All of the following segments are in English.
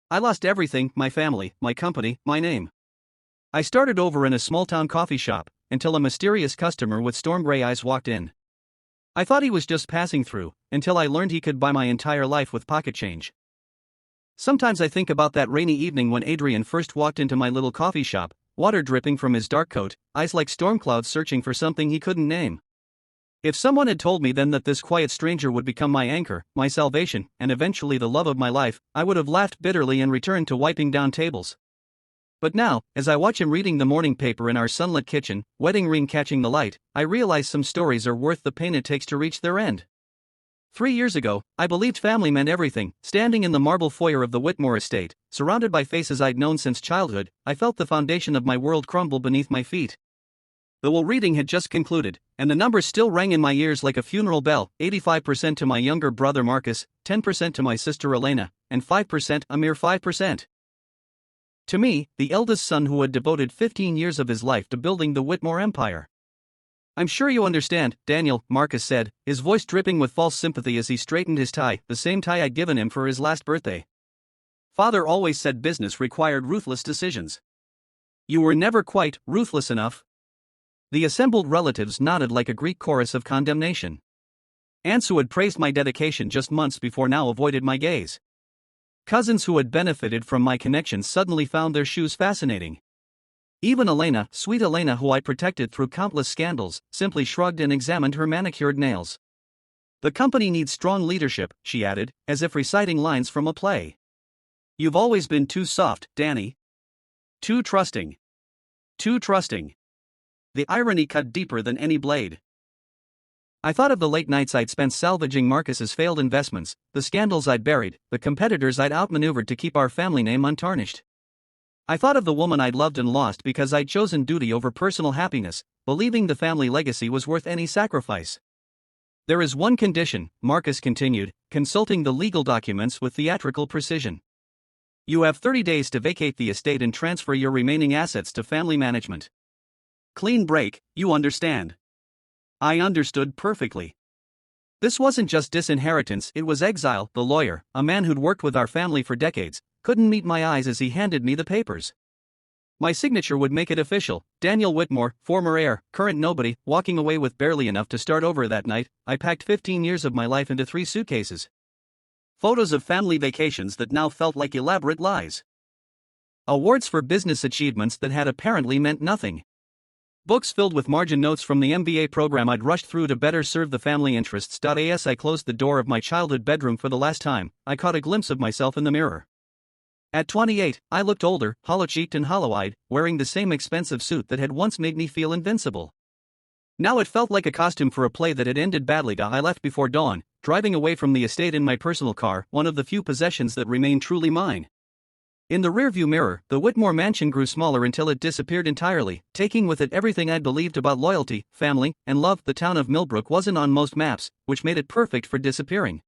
I lost everything: my family, my company, my name. I started over in a small town coffee shop, until a mysterious customer with storm gray eyes walked in. I thought he was just passing through, until I learned he could buy my entire life with pocket change. Sometimes I think about that rainy evening when Adrian first walked into my little coffee shop, water dripping from his dark coat, eyes like storm clouds searching for something he couldn't name. If someone had told me then that this quiet stranger would become my anchor, my salvation, and eventually the love of my life, I would have laughed bitterly and returned to wiping down tables. But now, as I watch him reading the morning paper in our sunlit kitchen, wedding ring catching the light, I realize some stories are worth the pain it takes to reach their end. 3 years ago, I believed family meant everything. Standing in the marble foyer of the Whitmore estate, surrounded by faces I'd known since childhood, I felt the foundation of my world crumble beneath my feet. The will reading had just concluded, and the numbers still rang in my ears like a funeral bell: 85% to my younger brother Marcus, 10% to my sister Elena, and 5%, a mere 5%. To me, the eldest son who had devoted 15 years of his life to building the Whitmore empire. "I'm sure you understand, Daniel," Marcus said, his voice dripping with false sympathy as he straightened his tie, the same tie I'd given him for his last birthday. "Father always said business required ruthless decisions. You were never quite ruthless enough." The assembled relatives nodded like a Greek chorus of condemnation. Aunts who had praised my dedication just months before now avoided my gaze. Cousins who had benefited from my connections suddenly found their shoes fascinating. Even Elena, sweet Elena who I protected through countless scandals, simply shrugged and examined her manicured nails. "The company needs strong leadership," she added, as if reciting lines from a play. "You've always been too soft, Danny. Too trusting. Too trusting." The irony cut deeper than any blade. I thought of the late nights I'd spent salvaging Marcus's failed investments, the scandals I'd buried, the competitors I'd outmaneuvered to keep our family name untarnished. I thought of the woman I'd loved and lost because I'd chosen duty over personal happiness, believing the family legacy was worth any sacrifice. "There is one condition," Marcus continued, consulting the legal documents with theatrical precision. "You have 30 days to vacate the estate and transfer your remaining assets to family management. Clean break, you understand." I understood perfectly. This wasn't just disinheritance, it was exile. The lawyer, a man who'd worked with our family for decades, couldn't meet my eyes as he handed me the papers. My signature would make it official: Daniel Whitmore, former heir, current nobody, walking away with barely enough to start over that night. I packed 15 years of my life into 3 suitcases. Photos of family vacations that now felt like elaborate lies. Awards for business achievements that had apparently meant nothing. Books filled with margin notes from the MBA program I'd rushed through to better serve the family interests. As I closed the door of my childhood bedroom for the last time, I caught a glimpse of myself in the mirror. At 28, I looked older, hollow-cheeked and hollow-eyed, wearing the same expensive suit that had once made me feel invincible. Now it felt like a costume for a play that had ended badly. I left before dawn, driving away from the estate in my personal car, one of the few possessions that remained truly mine. In the rearview mirror, the Whitmore mansion grew smaller until it disappeared entirely, taking with it everything I'd believed about loyalty, family, and love. The town of Millbrook wasn't on most maps, which made it perfect for disappearing.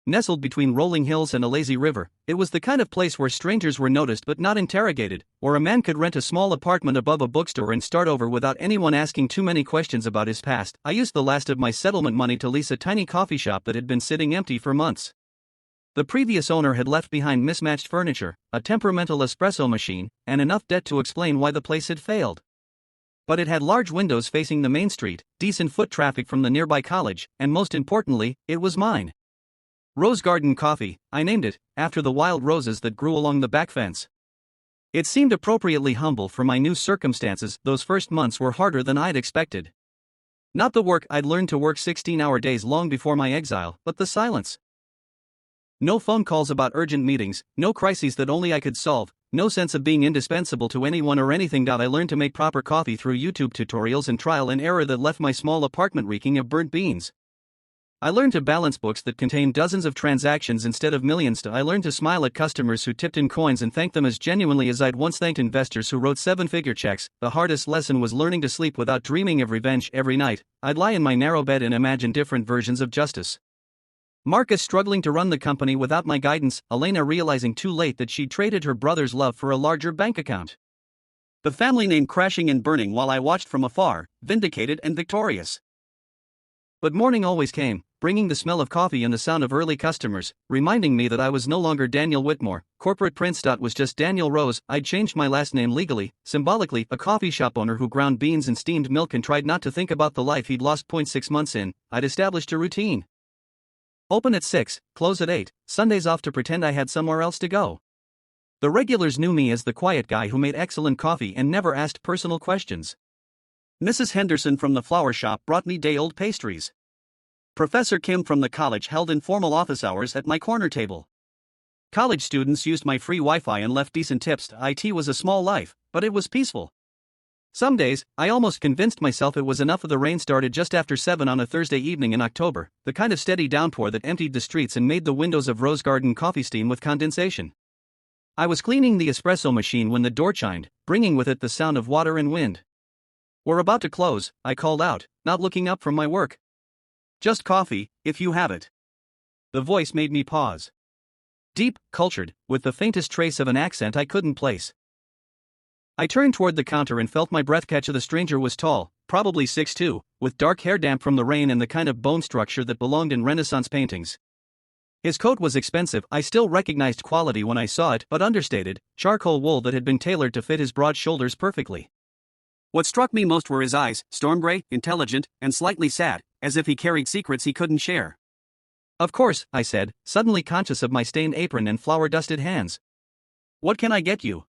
Nestled between rolling hills and a lazy river, it was the kind of place where strangers were noticed but not interrogated, or a man could rent a small apartment above a bookstore and start over without anyone asking too many questions about his past. I used the last of my settlement money to lease a tiny coffee shop that had been sitting empty for months. The previous owner had left behind mismatched furniture, a temperamental espresso machine, and enough debt to explain why the place had failed. But it had large windows facing the main street, decent foot traffic from the nearby college, and most importantly, it was mine. Rose Garden Coffee, I named it, after the wild roses that grew along the back fence. It seemed appropriately humble for my new circumstances. Those first months were harder than I'd expected. Not the work: I'd learned to work 16-hour days long before my exile, but the silence. No phone calls about urgent meetings, no crises that only I could solve, no sense of being indispensable to anyone or anything. I learned to make proper coffee through YouTube tutorials and trial and error that left my small apartment reeking of burnt beans. I learned to balance books that contained dozens of transactions instead of millions. I learned to smile at customers who tipped in coins and thank them as genuinely as I'd once thanked investors who wrote 7-figure checks. The hardest lesson was learning to sleep without dreaming of revenge. Every night, I'd lie in my narrow bed and imagine different versions of justice. Marcus struggling to run the company without my guidance, Elena realizing too late that she'd traded her brother's love for a larger bank account. The family name crashing and burning while I watched from afar, vindicated and victorious. But morning always came, bringing the smell of coffee and the sound of early customers, reminding me that I was no longer Daniel Whitmore, corporate prince. Was just Daniel Rose. I'd changed my last name legally, symbolically. A coffee shop owner who ground beans and steamed milk and tried not to think about the life he'd lost. 6 months in, I'd established a routine. Open at 6, close at 8, Sundays off to pretend I had somewhere else to go. The regulars knew me as the quiet guy who made excellent coffee and never asked personal questions. Mrs. Henderson from the flower shop brought me day-old pastries. Professor Kim from the college held informal office hours at my corner table. College students used my free Wi-Fi and left decent tips. IT was a small life, but it was peaceful. Some days, I almost convinced myself it was enough. The rain started just after 7 on a Thursday evening in October, the kind of steady downpour that emptied the streets and made the windows of Rose Garden coffee steam with condensation. I was cleaning the espresso machine when the door chimed, bringing with it the sound of water and wind. "We're about to close," I called out, not looking up from my work. "Just coffee, if you have it." The voice made me pause. Deep, cultured, with the faintest trace of an accent I couldn't place. I turned toward the counter and felt my breath catch. The stranger was tall, probably 6'2", with dark hair damp from the rain and the kind of bone structure that belonged in Renaissance paintings. His coat was expensive. I still recognized quality when I saw it, but understated, charcoal wool that had been tailored to fit his broad shoulders perfectly. What struck me most were his eyes, storm gray, intelligent, and slightly sad, as if he carried secrets he couldn't share. "Of course," I said, suddenly conscious of my stained apron and flour-dusted hands. "What can I get you?"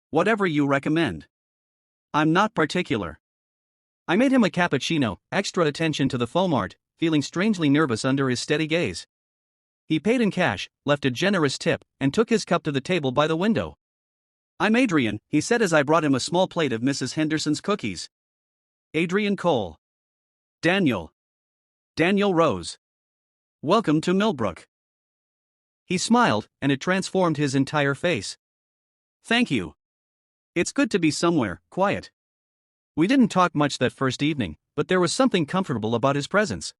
"Whatever you recommend." "I'm not particular." I made him a cappuccino, extra attention to the foam art, feeling strangely nervous under his steady gaze. He paid in cash, left a generous tip, and took his cup to the table by the window. "I'm Adrian," he said as I brought him a small plate of Mrs. Henderson's cookies. "Adrian Cole." "Daniel. Daniel Rose. Welcome to Millbrook." He smiled, and it transformed his entire face. "Thank you. It's good to be somewhere quiet." We didn't talk much that first evening, but there was something comfortable about his presence.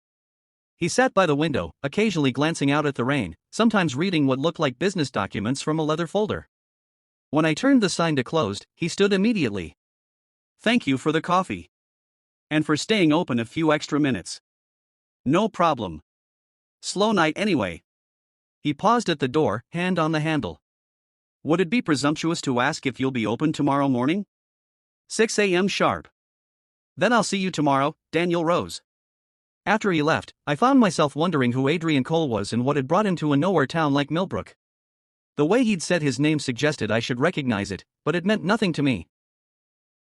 He sat by the window, occasionally glancing out at the rain, sometimes reading what looked like business documents from a leather folder. When I turned the sign to closed, he stood immediately. "Thank you for the coffee. And for staying open a few extra minutes." "No problem. Slow night anyway." He paused at the door, hand on the handle. "Would it be presumptuous to ask if you'll be open tomorrow morning?" 6 a.m. sharp. "Then I'll see you tomorrow, Daniel Rose." After he left, I found myself wondering who Adrian Cole was and what had brought him to a nowhere town like Millbrook. The way he'd said his name suggested I should recognize it, but it meant nothing to me.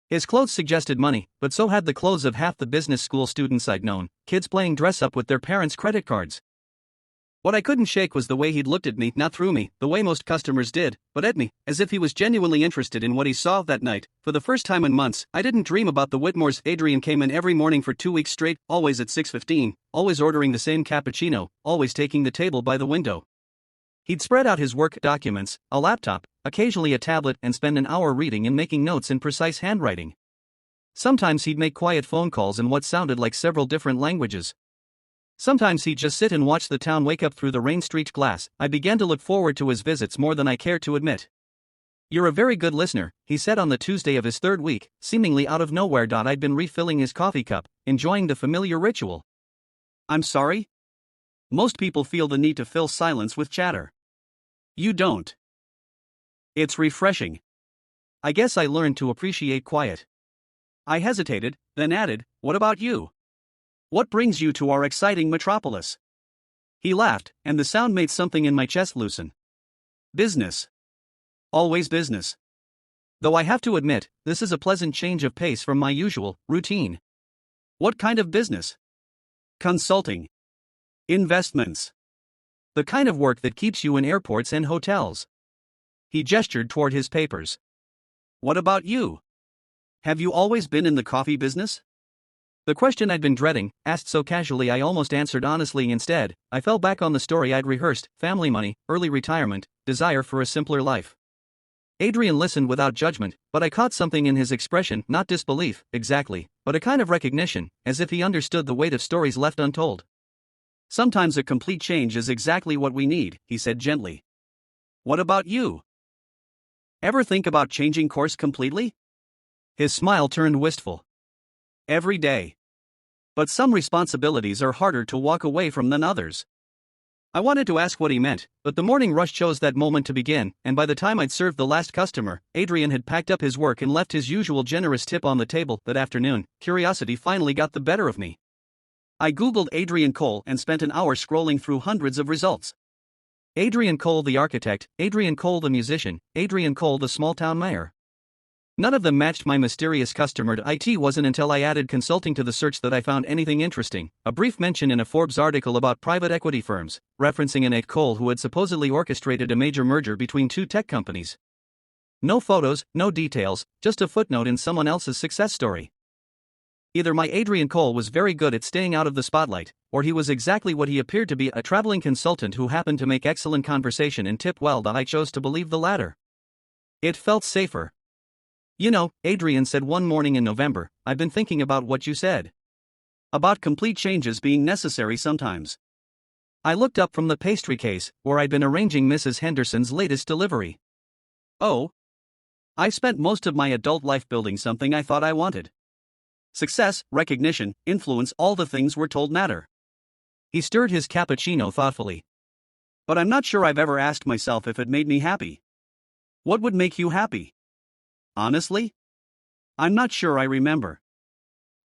His clothes suggested money, but so had the clothes of half the business school students I'd known, kids playing dress-up with their parents' credit cards. What I couldn't shake was the way he'd looked at me, not through me, the way most customers did, but at me, as if he was genuinely interested in what he saw that night. For the first time in months, I didn't dream about the Whitmores. Adrian came in every morning for 2 weeks straight, always at 6:15, always ordering the same cappuccino, always taking the table by the window. He'd spread out his work documents, a laptop, occasionally a tablet, and spend an hour reading and making notes in precise handwriting. Sometimes he'd make quiet phone calls in what sounded like several different languages. Sometimes he'd just sit and watch the town wake up through the rain-streaked glass. I began to look forward to his visits more than I cared to admit. "You're a very good listener," he said on the Tuesday of his third week, seemingly out of nowhere. I'd been refilling his coffee cup, enjoying the familiar ritual. "I'm sorry? Most people feel the need to fill silence with chatter. You don't. It's refreshing. I guess I learned to appreciate quiet." I hesitated, then added, "What about you? What brings you to our exciting metropolis?" He laughed, and the sound made something in my chest loosen. "Business. Always business. Though I have to admit, this is a pleasant change of pace from my usual routine." "What kind of business?" "Consulting. Investments. The kind of work that keeps you in airports and hotels." He gestured toward his papers. "What about you? Have you always been in the coffee business?" The question I'd been dreading, asked so casually I almost answered honestly instead. I fell back on the story I'd rehearsed: family money, early retirement, desire for a simpler life. Adrian listened without judgment, but I caught something in his expression, not disbelief, exactly, but a kind of recognition, as if he understood the weight of stories left untold. "Sometimes a complete change is exactly what we need," he said gently. "What about you? Ever think about changing course completely?" His smile turned wistful. "Every day. But some responsibilities are harder to walk away from than others." I wanted to ask what he meant, but the morning rush chose that moment to begin, and by the time I'd served the last customer, Adrian had packed up his work and left his usual generous tip on the table. That afternoon, curiosity finally got the better of me. I googled Adrian Cole and spent an hour scrolling through hundreds of results. Adrian Cole the architect, Adrian Cole the musician, Adrian Cole the small-town mayor. None of them matched my mysterious customer. It wasn't until I added consulting to the search that I found anything interesting. A brief mention in a Forbes article about private equity firms, referencing an Ed Cole who had supposedly orchestrated a major merger between two tech companies. No photos, no details, just a footnote in someone else's success story. Either my Adrian Cole was very good at staying out of the spotlight, or he was exactly what he appeared to be, a traveling consultant who happened to make excellent conversation and tip well. I chose to believe the latter. It felt safer. You know, Adrian said one morning in November, I've been thinking about what you said. About complete changes being necessary sometimes. I looked up from the pastry case, where I'd been arranging Mrs. Henderson's latest delivery. Oh. I spent most of my adult life building something I thought I wanted. Success, recognition, influence, all the things we're told matter. He stirred his cappuccino thoughtfully. But I'm not sure I've ever asked myself if it made me happy. What would make you happy? Honestly? I'm not sure I remember.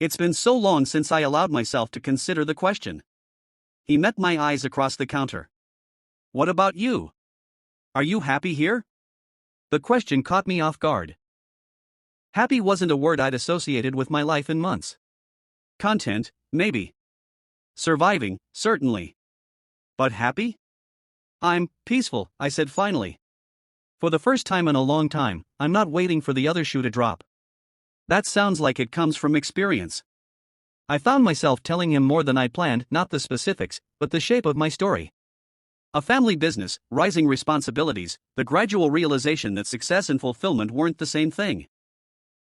It's been so long since I allowed myself to consider the question. He met my eyes across the counter. What about you? Are you happy here? The question caught me off guard. Happy wasn't a word I'd associated with my life in months. Content, maybe. Surviving, certainly. But happy? I'm peaceful, I said finally. For the first time in a long time, I'm not waiting for the other shoe to drop. That sounds like it comes from experience. I found myself telling him more than I'd planned, not the specifics, but the shape of my story. A family business, rising responsibilities, the gradual realization that success and fulfillment weren't the same thing.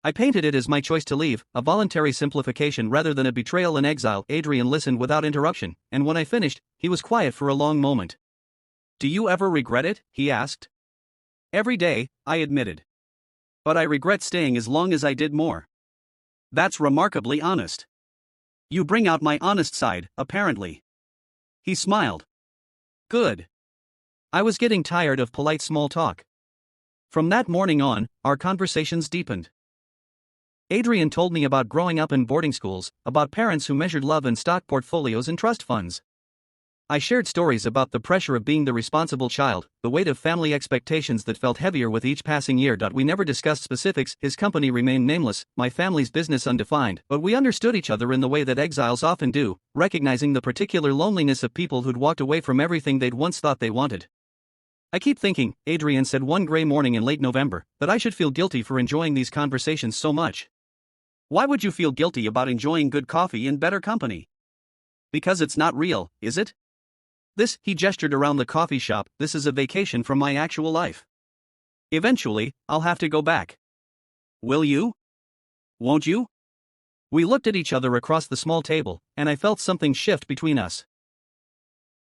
I painted it as my choice to leave, a voluntary simplification rather than a betrayal and exile. Adrian listened without interruption, and when I finished, he was quiet for a long moment. Do you ever regret it? He asked. Every day, I admitted. But I regret staying as long as I did more. That's remarkably honest. You bring out my honest side, apparently. He smiled. Good. I was getting tired of polite small talk. From that morning on, our conversations deepened. Adrian told me about growing up in boarding schools, about parents who measured love in stock portfolios and trust funds. I shared stories about the pressure of being the responsible child, the weight of family expectations that felt heavier with each passing year. We never discussed specifics, his company remained nameless, my family's business undefined, but we understood each other in the way that exiles often do, recognizing the particular loneliness of people who'd walked away from everything they'd once thought they wanted. I keep thinking, Adrian said one gray morning in late November, that I should feel guilty for enjoying these conversations so much. Why would you feel guilty about enjoying good coffee and better company? Because it's not real, is it? This, he gestured around the coffee shop, this is a vacation from my actual life. Eventually, I'll have to go back. Will you? Won't you? We looked at each other across the small table, and I felt something shift between us.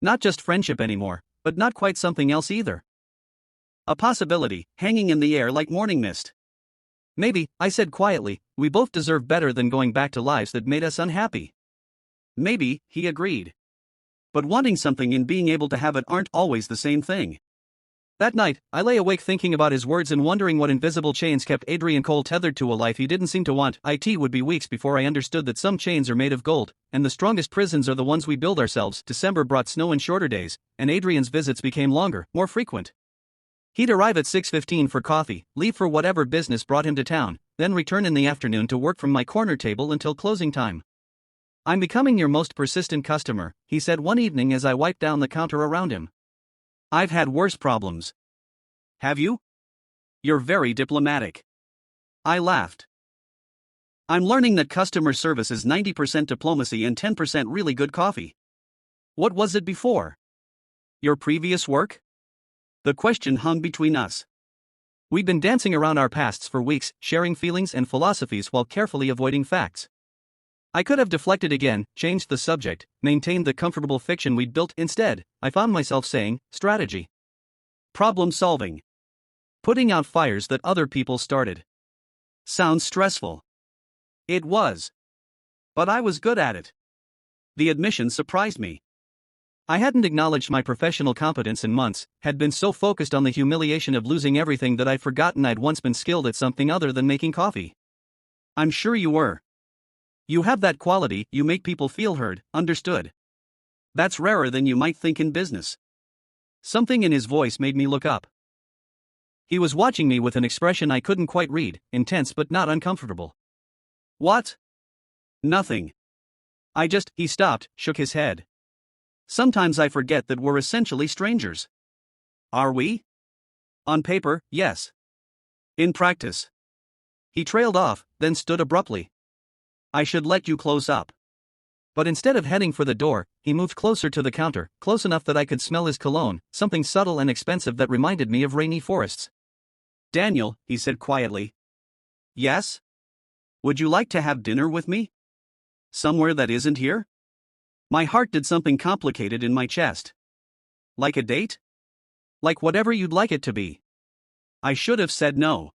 Not just friendship anymore, but not quite something else either. A possibility, hanging in the air like morning mist. Maybe, I said quietly, we both deserve better than going back to lives that made us unhappy. Maybe, he agreed. But wanting something and being able to have it aren't always the same thing. That night, I lay awake thinking about his words and wondering what invisible chains kept Adrian Cole tethered to a life he didn't seem to want. It would be weeks before I understood that some chains are made of gold, and the strongest prisons are the ones we build ourselves. December brought snow and shorter days, and Adrian's visits became longer, more frequent. He'd arrive at 6:15 for coffee, leave for whatever business brought him to town, then return in the afternoon to work from my corner table until closing time. I'm becoming your most persistent customer, he said one evening as I wiped down the counter around him. I've had worse problems. Have you? You're very diplomatic. I laughed. I'm learning that customer service is 90% diplomacy and 10% really good coffee. What was it before? Your previous work? The question hung between us. We'd been dancing around our pasts for weeks, sharing feelings and philosophies while carefully avoiding facts. I could have deflected again, changed the subject, maintained the comfortable fiction we'd built. Instead, I found myself saying, strategy. Problem solving. Putting out fires that other people started. Sounds stressful. It was. But I was good at it. The admission surprised me. I hadn't acknowledged my professional competence in months, had been so focused on the humiliation of losing everything that I'd forgotten I'd once been skilled at something other than making coffee. I'm sure you were. You have that quality, you make people feel heard, understood. That's rarer than you might think in business. Something in his voice made me look up. He was watching me with an expression I couldn't quite read, intense but not uncomfortable. What? Nothing. He stopped, shook his head. Sometimes I forget that we're essentially strangers. Are we? On paper, yes. In practice. He trailed off, then stood abruptly. I should let you close up. But instead of heading for the door, he moved closer to the counter, close enough that I could smell his cologne, something subtle and expensive that reminded me of rainy forests. Daniel, he said quietly. Yes? Would you like to have dinner with me? Somewhere that isn't here? My heart did something complicated in my chest. Like a date? Like whatever you'd like it to be. I should have said no.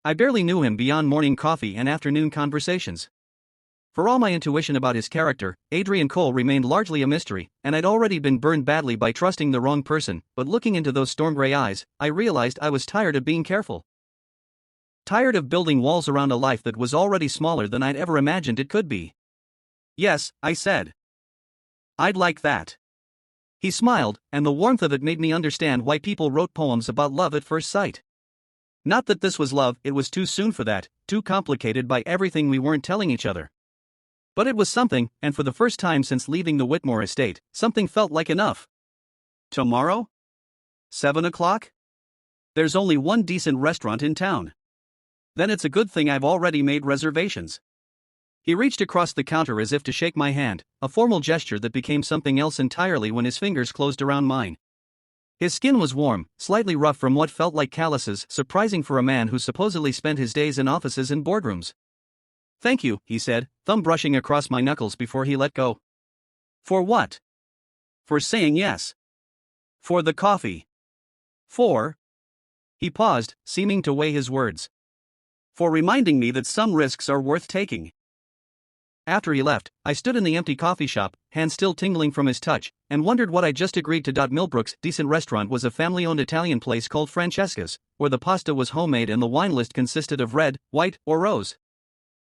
I barely knew him beyond morning coffee and afternoon conversations. For all my intuition about his character, Adrian Cole remained largely a mystery, and I'd already been burned badly by trusting the wrong person, but looking into those storm gray eyes, I realized I was tired of being careful. Tired of building walls around a life that was already smaller than I'd ever imagined it could be. Yes, I said. I'd like that. He smiled, and the warmth of it made me understand why people wrote poems about love at first sight. Not that this was love, it was too soon for that, too complicated by everything we weren't telling each other. But it was something, and for the first time since leaving the Whitmore estate, something felt like enough. Tomorrow? 7 o'clock? There's only one decent restaurant in town. Then it's a good thing I've already made reservations. He reached across the counter as if to shake my hand, a formal gesture that became something else entirely when his fingers closed around mine. His skin was warm, slightly rough from what felt like calluses, surprising for a man who supposedly spent his days in offices and boardrooms. Thank you, he said, thumb brushing across my knuckles before he let go. For what? For saying yes. For the coffee. For. He paused, seeming to weigh his words. For reminding me that some risks are worth taking. After he left, I stood in the empty coffee shop, hands still tingling from his touch, and wondered what I'd just agreed to. Millbrook's decent restaurant was a family-owned Italian place called Francesca's, where the pasta was homemade and the wine list consisted of red, white, or rose.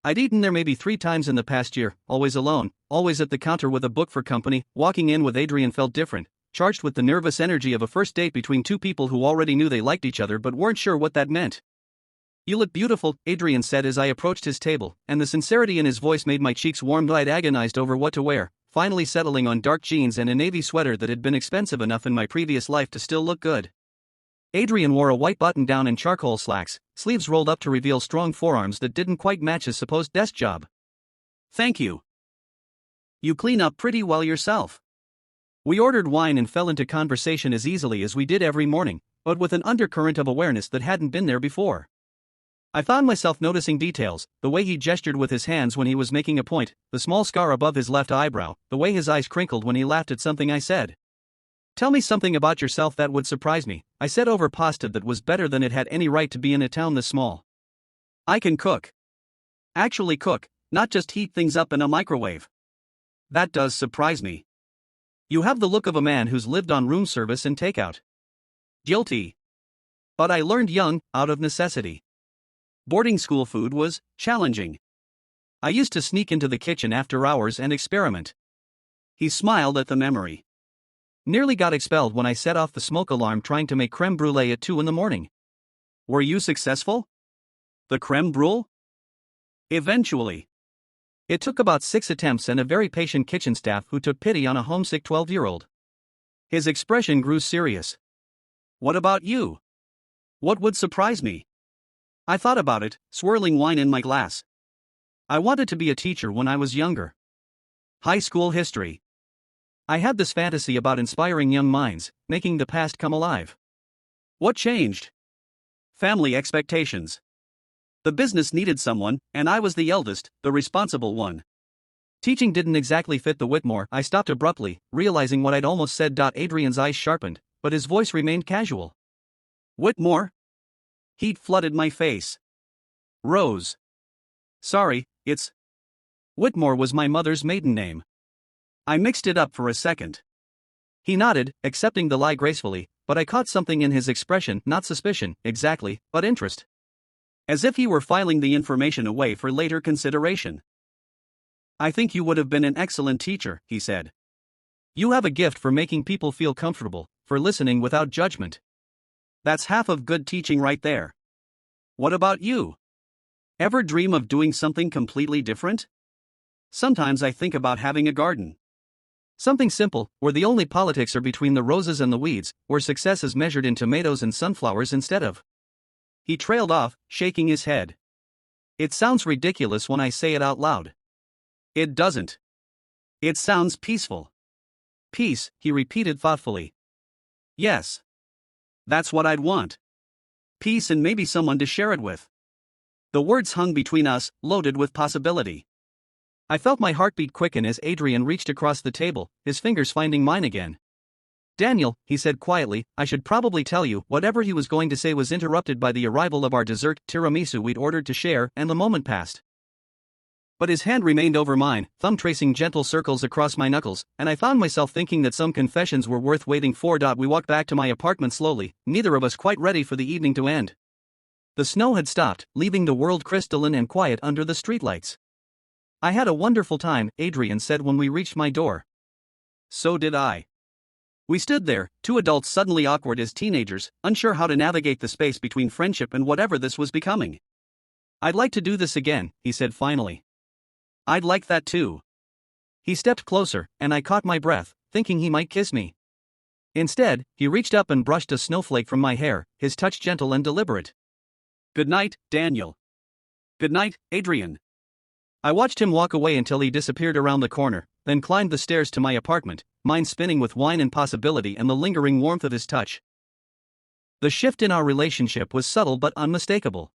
I'd eaten there maybe 3 times in the past year, always alone, always at the counter with a book for company. Walking in with Adrian felt different, charged with the nervous energy of a first date between two people who already knew they liked each other but weren't sure what that meant. You look beautiful, Adrian said as I approached his table, and the sincerity in his voice made my cheeks warm. I'd agonized over what to wear, finally settling on dark jeans and a navy sweater that had been expensive enough in my previous life to still look good. Adrian wore a white button-down and charcoal slacks, sleeves rolled up to reveal strong forearms that didn't quite match his supposed desk job. Thank you. You clean up pretty well yourself. We ordered wine and fell into conversation as easily as we did every morning, but with an undercurrent of awareness that hadn't been there before. I found myself noticing details, the way he gestured with his hands when he was making a point, the small scar above his left eyebrow, the way his eyes crinkled when he laughed at something I said. Tell me something about yourself that would surprise me, I said over pasta that was better than it had any right to be in a town this small. I can cook. Actually cook, not just heat things up in a microwave. That does surprise me. You have the look of a man who's lived on room service and takeout. Guilty. But I learned young, out of necessity. Boarding school food was challenging. I used to sneak into the kitchen after hours and experiment. He smiled at the memory. Nearly got expelled when I set off the smoke alarm trying to make creme brulee at 2 in the morning. Were you successful? The creme brulee? Eventually. It took about 6 attempts and a very patient kitchen staff who took pity on a homesick 12-year-old. His expression grew serious. What about you? What would surprise me? I thought about it, swirling wine in my glass. I wanted to be a teacher when I was younger. High school history. I had this fantasy about inspiring young minds, making the past come alive. What changed? Family expectations. The business needed someone, and I was the eldest, the responsible one. Teaching didn't exactly fit the Whitmore. I stopped abruptly, realizing what I'd almost said. Adrian's eyes sharpened, but his voice remained casual. Whitmore? Heat flooded my face. Rose. Sorry, it's... Whitmore was my mother's maiden name. I mixed it up for a second. He nodded, accepting the lie gracefully, but I caught something in his expression, not suspicion, exactly, but interest. As if he were filing the information away for later consideration. I think you would have been an excellent teacher, he said. You have a gift for making people feel comfortable, for listening without judgment. That's half of good teaching right there. What about you? Ever dream of doing something completely different? Sometimes I think about having a garden. Something simple, where the only politics are between the roses and the weeds, where success is measured in tomatoes and sunflowers instead of. He trailed off, shaking his head. It sounds ridiculous when I say it out loud. It doesn't. It sounds peaceful. Peace, he repeated thoughtfully. Yes. That's what I'd want. Peace and maybe someone to share it with. The words hung between us, loaded with possibility. I felt my heartbeat quicken as Adrian reached across the table, his fingers finding mine again. Daniel, he said quietly, I should probably tell you. Whatever he was going to say was interrupted by the arrival of our dessert, tiramisu we'd ordered to share, and the moment passed. But his hand remained over mine, thumb tracing gentle circles across my knuckles, and I found myself thinking that some confessions were worth waiting for. We walked back to my apartment slowly, neither of us quite ready for the evening to end. The snow had stopped, leaving the world crystalline and quiet under the streetlights. I had a wonderful time, Adrian said when we reached my door. So did I. We stood there, two adults suddenly awkward as teenagers, unsure how to navigate the space between friendship and whatever this was becoming. I'd like to do this again, he said finally. I'd like that too. He stepped closer, and I caught my breath, thinking he might kiss me. Instead, he reached up and brushed a snowflake from my hair, his touch gentle and deliberate. Good night, Daniel. Good night, Adrian. I watched him walk away until he disappeared around the corner, then climbed the stairs to my apartment, mind spinning with wine and possibility and the lingering warmth of his touch. The shift in our relationship was subtle but unmistakable.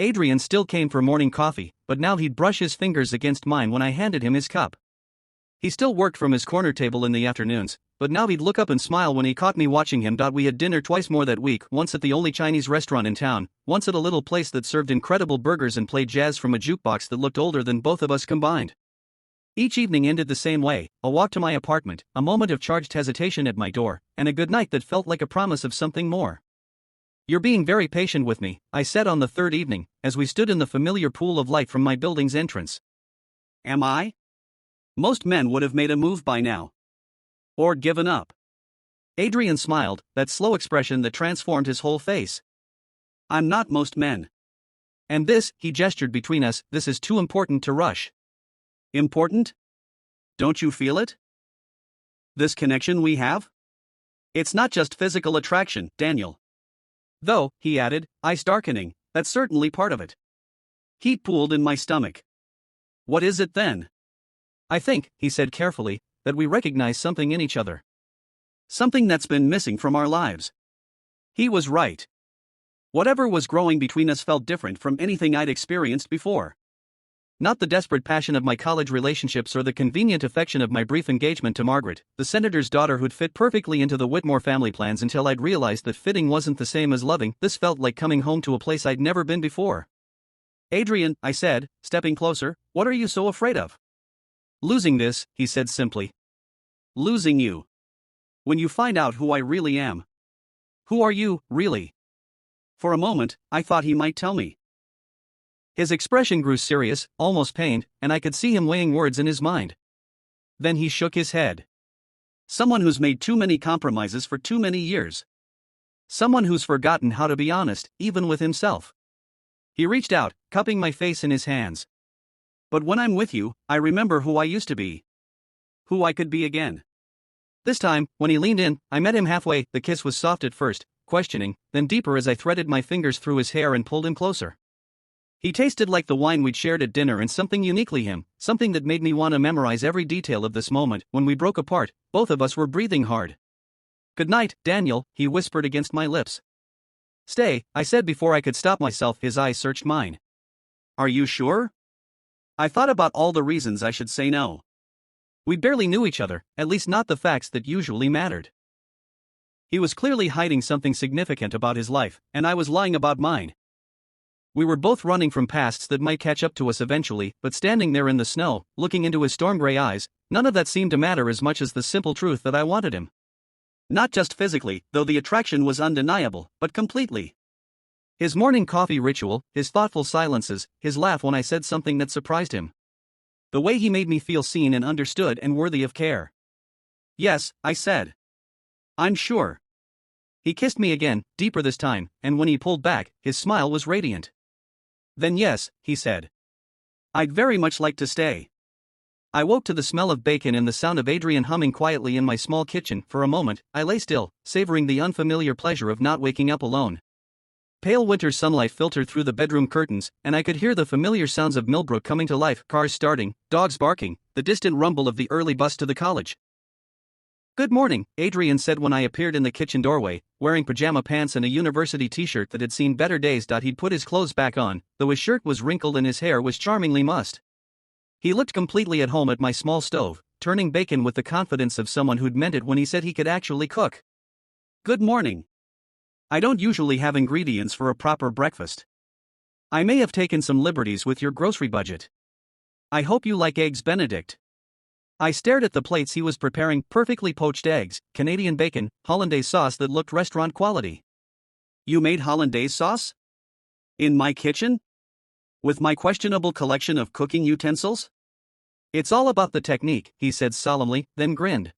Adrian still came for morning coffee, but now he'd brush his fingers against mine when I handed him his cup. He still worked from his corner table in the afternoons, but now he'd look up and smile when he caught me watching him. We had dinner twice more that week, once at the only Chinese restaurant in town, once at a little place that served incredible burgers and played jazz from a jukebox that looked older than both of us combined. Each evening ended the same way, a walk to my apartment, a moment of charged hesitation at my door, and a good night that felt like a promise of something more. You're being very patient with me, I said on the third evening, as we stood in the familiar pool of light from my building's entrance. Am I? Most men would have made a move by now. Or given up. Adrian smiled, that slow expression that transformed his whole face. I'm not most men. And this, he gestured between us, this is too important to rush. Important? Don't you feel it? This connection we have? It's not just physical attraction, Daniel. Though, he added, eyes darkening, that's certainly part of it. Heat pooled in my stomach. What is it then? I think, he said carefully, that we recognize something in each other. Something that's been missing from our lives. He was right. Whatever was growing between us felt different from anything I'd experienced before. Not the desperate passion of my college relationships or the convenient affection of my brief engagement to Margaret, the senator's daughter who'd fit perfectly into the Whitmore family plans until I'd realized that fitting wasn't the same as loving. This felt like coming home to a place I'd never been before. Adrian, I said, stepping closer, what are you so afraid of? Losing this, he said simply. Losing you. When you find out who I really am. Who are you, really? For a moment, I thought he might tell me. His expression grew serious, almost pained, and I could see him weighing words in his mind. Then he shook his head. Someone who's made too many compromises for too many years. Someone who's forgotten how to be honest, even with himself. He reached out, cupping my face in his hands. But when I'm with you, I remember who I used to be. Who I could be again. This time, when he leaned in, I met him halfway. The kiss was soft at first, questioning, then deeper as I threaded my fingers through his hair and pulled him closer. He tasted like the wine we'd shared at dinner and something uniquely him, something that made me want to memorize every detail of this moment. When we broke apart, both of us were breathing hard. Good night, Daniel, he whispered against my lips. Stay, I said before I could stop myself. His eyes searched mine. Are you sure? I thought about all the reasons I should say no. We barely knew each other, at least not the facts that usually mattered. He was clearly hiding something significant about his life, and I was lying about mine. We were both running from pasts that might catch up to us eventually, but standing there in the snow, looking into his storm-gray eyes, none of that seemed to matter as much as the simple truth that I wanted him. Not just physically, though the attraction was undeniable, but completely. His morning coffee ritual, his thoughtful silences, his laugh when I said something that surprised him. The way he made me feel seen and understood and worthy of care. Yes, I said. I'm sure. He kissed me again, deeper this time, and when he pulled back, his smile was radiant. Then yes, he said. I'd very much like to stay. I woke to the smell of bacon and the sound of Adrian humming quietly in my small kitchen. For a moment, I lay still, savoring the unfamiliar pleasure of not waking up alone. Pale winter sunlight filtered through the bedroom curtains, and I could hear the familiar sounds of Millbrook coming to life, cars starting, dogs barking, the distant rumble of the early bus to the college. Good morning, Adrian said when I appeared in the kitchen doorway, wearing pajama pants and a university t-shirt that had seen better days. He'd put his clothes back on, though his shirt was wrinkled and his hair was charmingly mussed. He looked completely at home at my small stove, turning bacon with the confidence of someone who'd meant it when he said he could actually cook. Good morning. I don't usually have ingredients for a proper breakfast. I may have taken some liberties with your grocery budget. I hope you like eggs Benedict. I stared at the plates he was preparing: perfectly poached eggs, Canadian bacon, hollandaise sauce that looked restaurant quality. You made hollandaise sauce? In my kitchen? With my questionable collection of cooking utensils? It's all about the technique, he said solemnly, then grinned.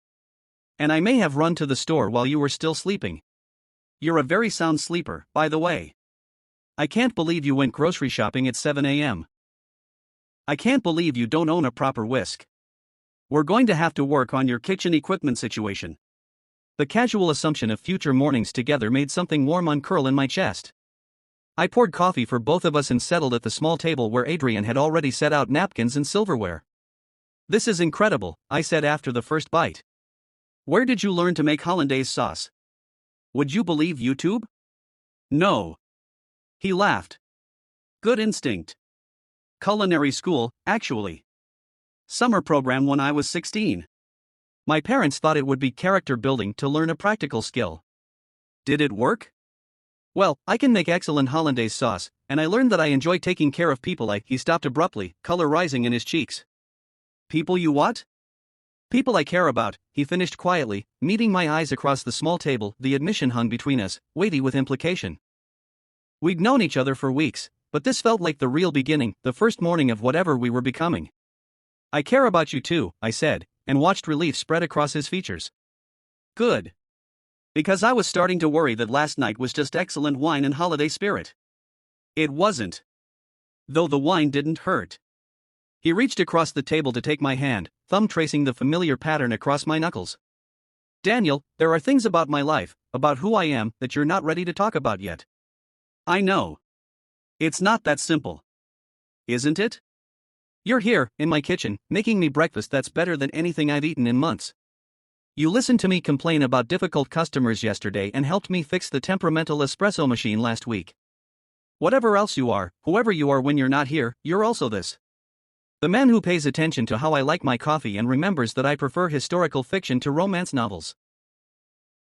And I may have run to the store while you were still sleeping. You're a very sound sleeper, by the way. I can't believe you went grocery shopping at 7 a.m. I can't believe you don't own a proper whisk. We're going to have to work on your kitchen equipment situation. The casual assumption of future mornings together made something warm uncurl in my chest. I poured coffee for both of us and settled at the small table where Adrian had already set out napkins and silverware. This is incredible, I said after the first bite. Where did you learn to make hollandaise sauce? Would you believe YouTube? No. He laughed. Good instinct. Culinary school, actually. Summer program when I was 16. My parents thought it would be character building to learn a practical skill. Did it work? Well, I can make excellent hollandaise sauce, and I learned that I enjoy taking care of people. He stopped abruptly, color rising in his cheeks. People you what? People I care about, he finished quietly, meeting my eyes across the small table. The admission hung between us, weighty with implication. We'd known each other for weeks, but this felt like the real beginning, the first morning of whatever we were becoming. I care about you too, I said, and watched relief spread across his features. Good. Because I was starting to worry that last night was just excellent wine and holiday spirit. It wasn't. Though the wine didn't hurt. He reached across the table to take my hand, thumb tracing the familiar pattern across my knuckles. Daniel, there are things about my life, about who I am, that you're not ready to talk about yet. I know. It's not that simple. Isn't it? You're here, in my kitchen, making me breakfast that's better than anything I've eaten in months. You listened to me complain about difficult customers yesterday and helped me fix the temperamental espresso machine last week. Whatever else you are, whoever you are when you're not here, you're also this. The man who pays attention to how I like my coffee and remembers that I prefer historical fiction to romance novels.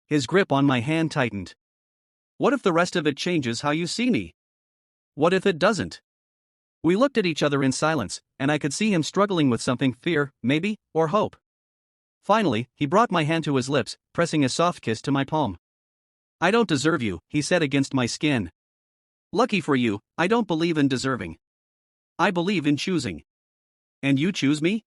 His grip on my hand tightened. What if the rest of it changes how you see me? What if it doesn't? We looked at each other in silence, and I could see him struggling with something: fear, maybe, or hope. Finally, he brought my hand to his lips, pressing a soft kiss to my palm. I don't deserve you, he said against my skin. Lucky for you, I don't believe in deserving. I believe in choosing. And you choose me?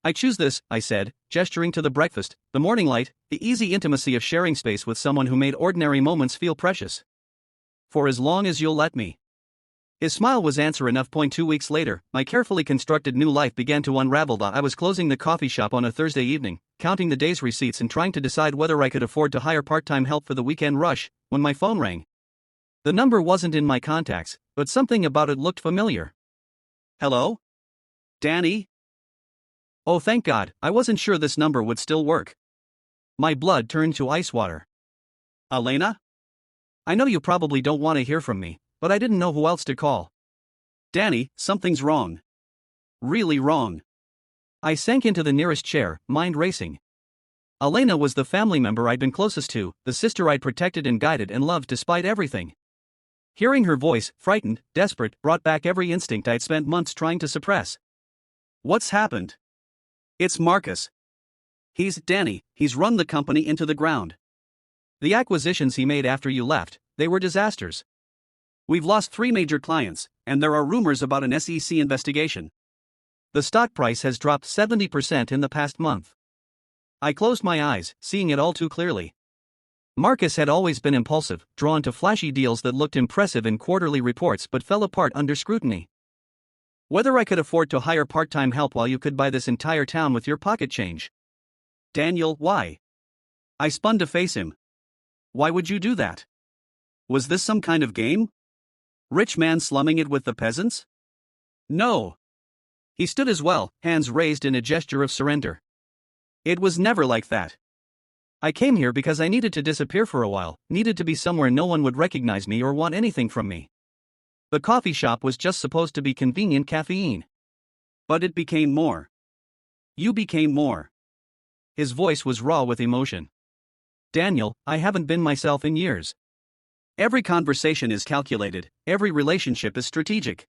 I choose this, I said, gesturing to the breakfast, the morning light, the easy intimacy of sharing space with someone who made ordinary moments feel precious. For as long as you'll let me. His smile was answer enough. 2 weeks later, my carefully constructed new life began to unravel. I was closing the coffee shop on a Thursday evening, counting the day's receipts and trying to decide whether I could afford to hire part-time help for the weekend rush, when my phone rang. The number wasn't in my contacts, but something about it looked familiar. Hello? Danny? Oh, thank God, I wasn't sure this number would still work. My blood turned to ice water. Elena? I know you probably don't want to hear from me, but I didn't know who else to call. Danny, something's wrong. Really wrong. I sank into the nearest chair, mind racing. Elena was the family member I'd been closest to, the sister I'd protected and guided and loved despite everything. Hearing her voice, frightened, desperate, brought back every instinct I'd spent months trying to suppress. What's happened? It's Marcus. He's run the company into the ground. The acquisitions he made after you left, they were disasters. We've lost 3 major clients, and there are rumors about an SEC investigation. The stock price has dropped 70% in the past month. I closed my eyes, seeing it all too clearly. Marcus had always been impulsive, drawn to flashy deals that looked impressive in quarterly reports but fell apart under scrutiny. Whether I could afford to hire part-time help while you could buy this entire town with your pocket change. Daniel, why? I spun to face him. Why would you do that? Was this some kind of game? Rich man slumming it with the peasants? No. He stood as well, hands raised in a gesture of surrender. It was never like that. I came here because I needed to disappear for a while, needed to be somewhere no one would recognize me or want anything from me. The coffee shop was just supposed to be convenient caffeine. But it became more. You became more. His voice was raw with emotion. Daniel, I haven't been myself in years. Every conversation is calculated, every relationship is strategic.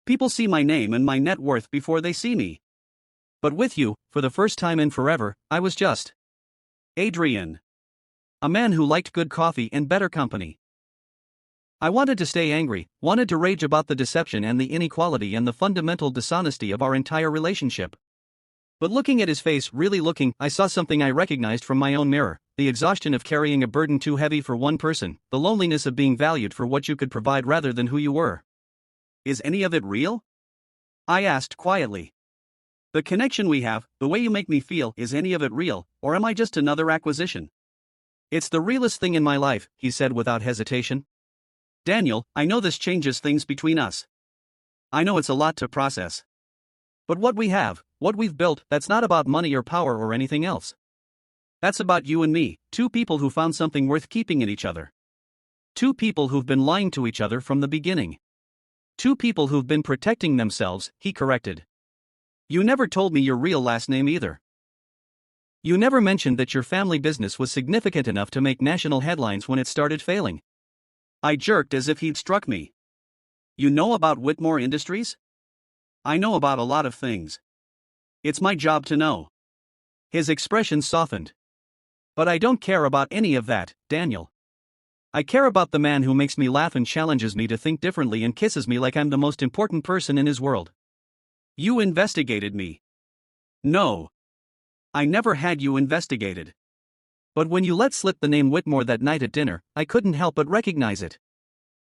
People see my name and my net worth before they see me. But with you, for the first time in forever, I was just Adrian. A man who liked good coffee and better company. I wanted to stay angry, wanted to rage about the deception and the inequality and the fundamental dishonesty of our entire relationship. But looking at his face, really looking, I saw something I recognized from my own mirror: the exhaustion of carrying a burden too heavy for one person, the loneliness of being valued for what you could provide rather than who you were. Is any of it real? I asked quietly. The connection we have, the way you make me feel, is any of it real, or am I just another acquisition? It's the realest thing in my life, he said without hesitation. Daniel, I know this changes things between us. I know it's a lot to process. But what we have, what we've built, that's not about money or power or anything else. That's about you and me, 2 people who found something worth keeping in each other. 2 people who've been lying to each other from the beginning. 2 people who've been protecting themselves, he corrected. You never told me your real last name either. You never mentioned that your family business was significant enough to make national headlines when it started failing. I jerked as if he'd struck me. You know about Whitmore Industries? I know about a lot of things. It's my job to know. His expression softened. But I don't care about any of that, Daniel. I care about the man who makes me laugh and challenges me to think differently and kisses me like I'm the most important person in his world. You investigated me. No. I never had you investigated. But when you let slip the name Whitmore that night at dinner, I couldn't help but recognize it.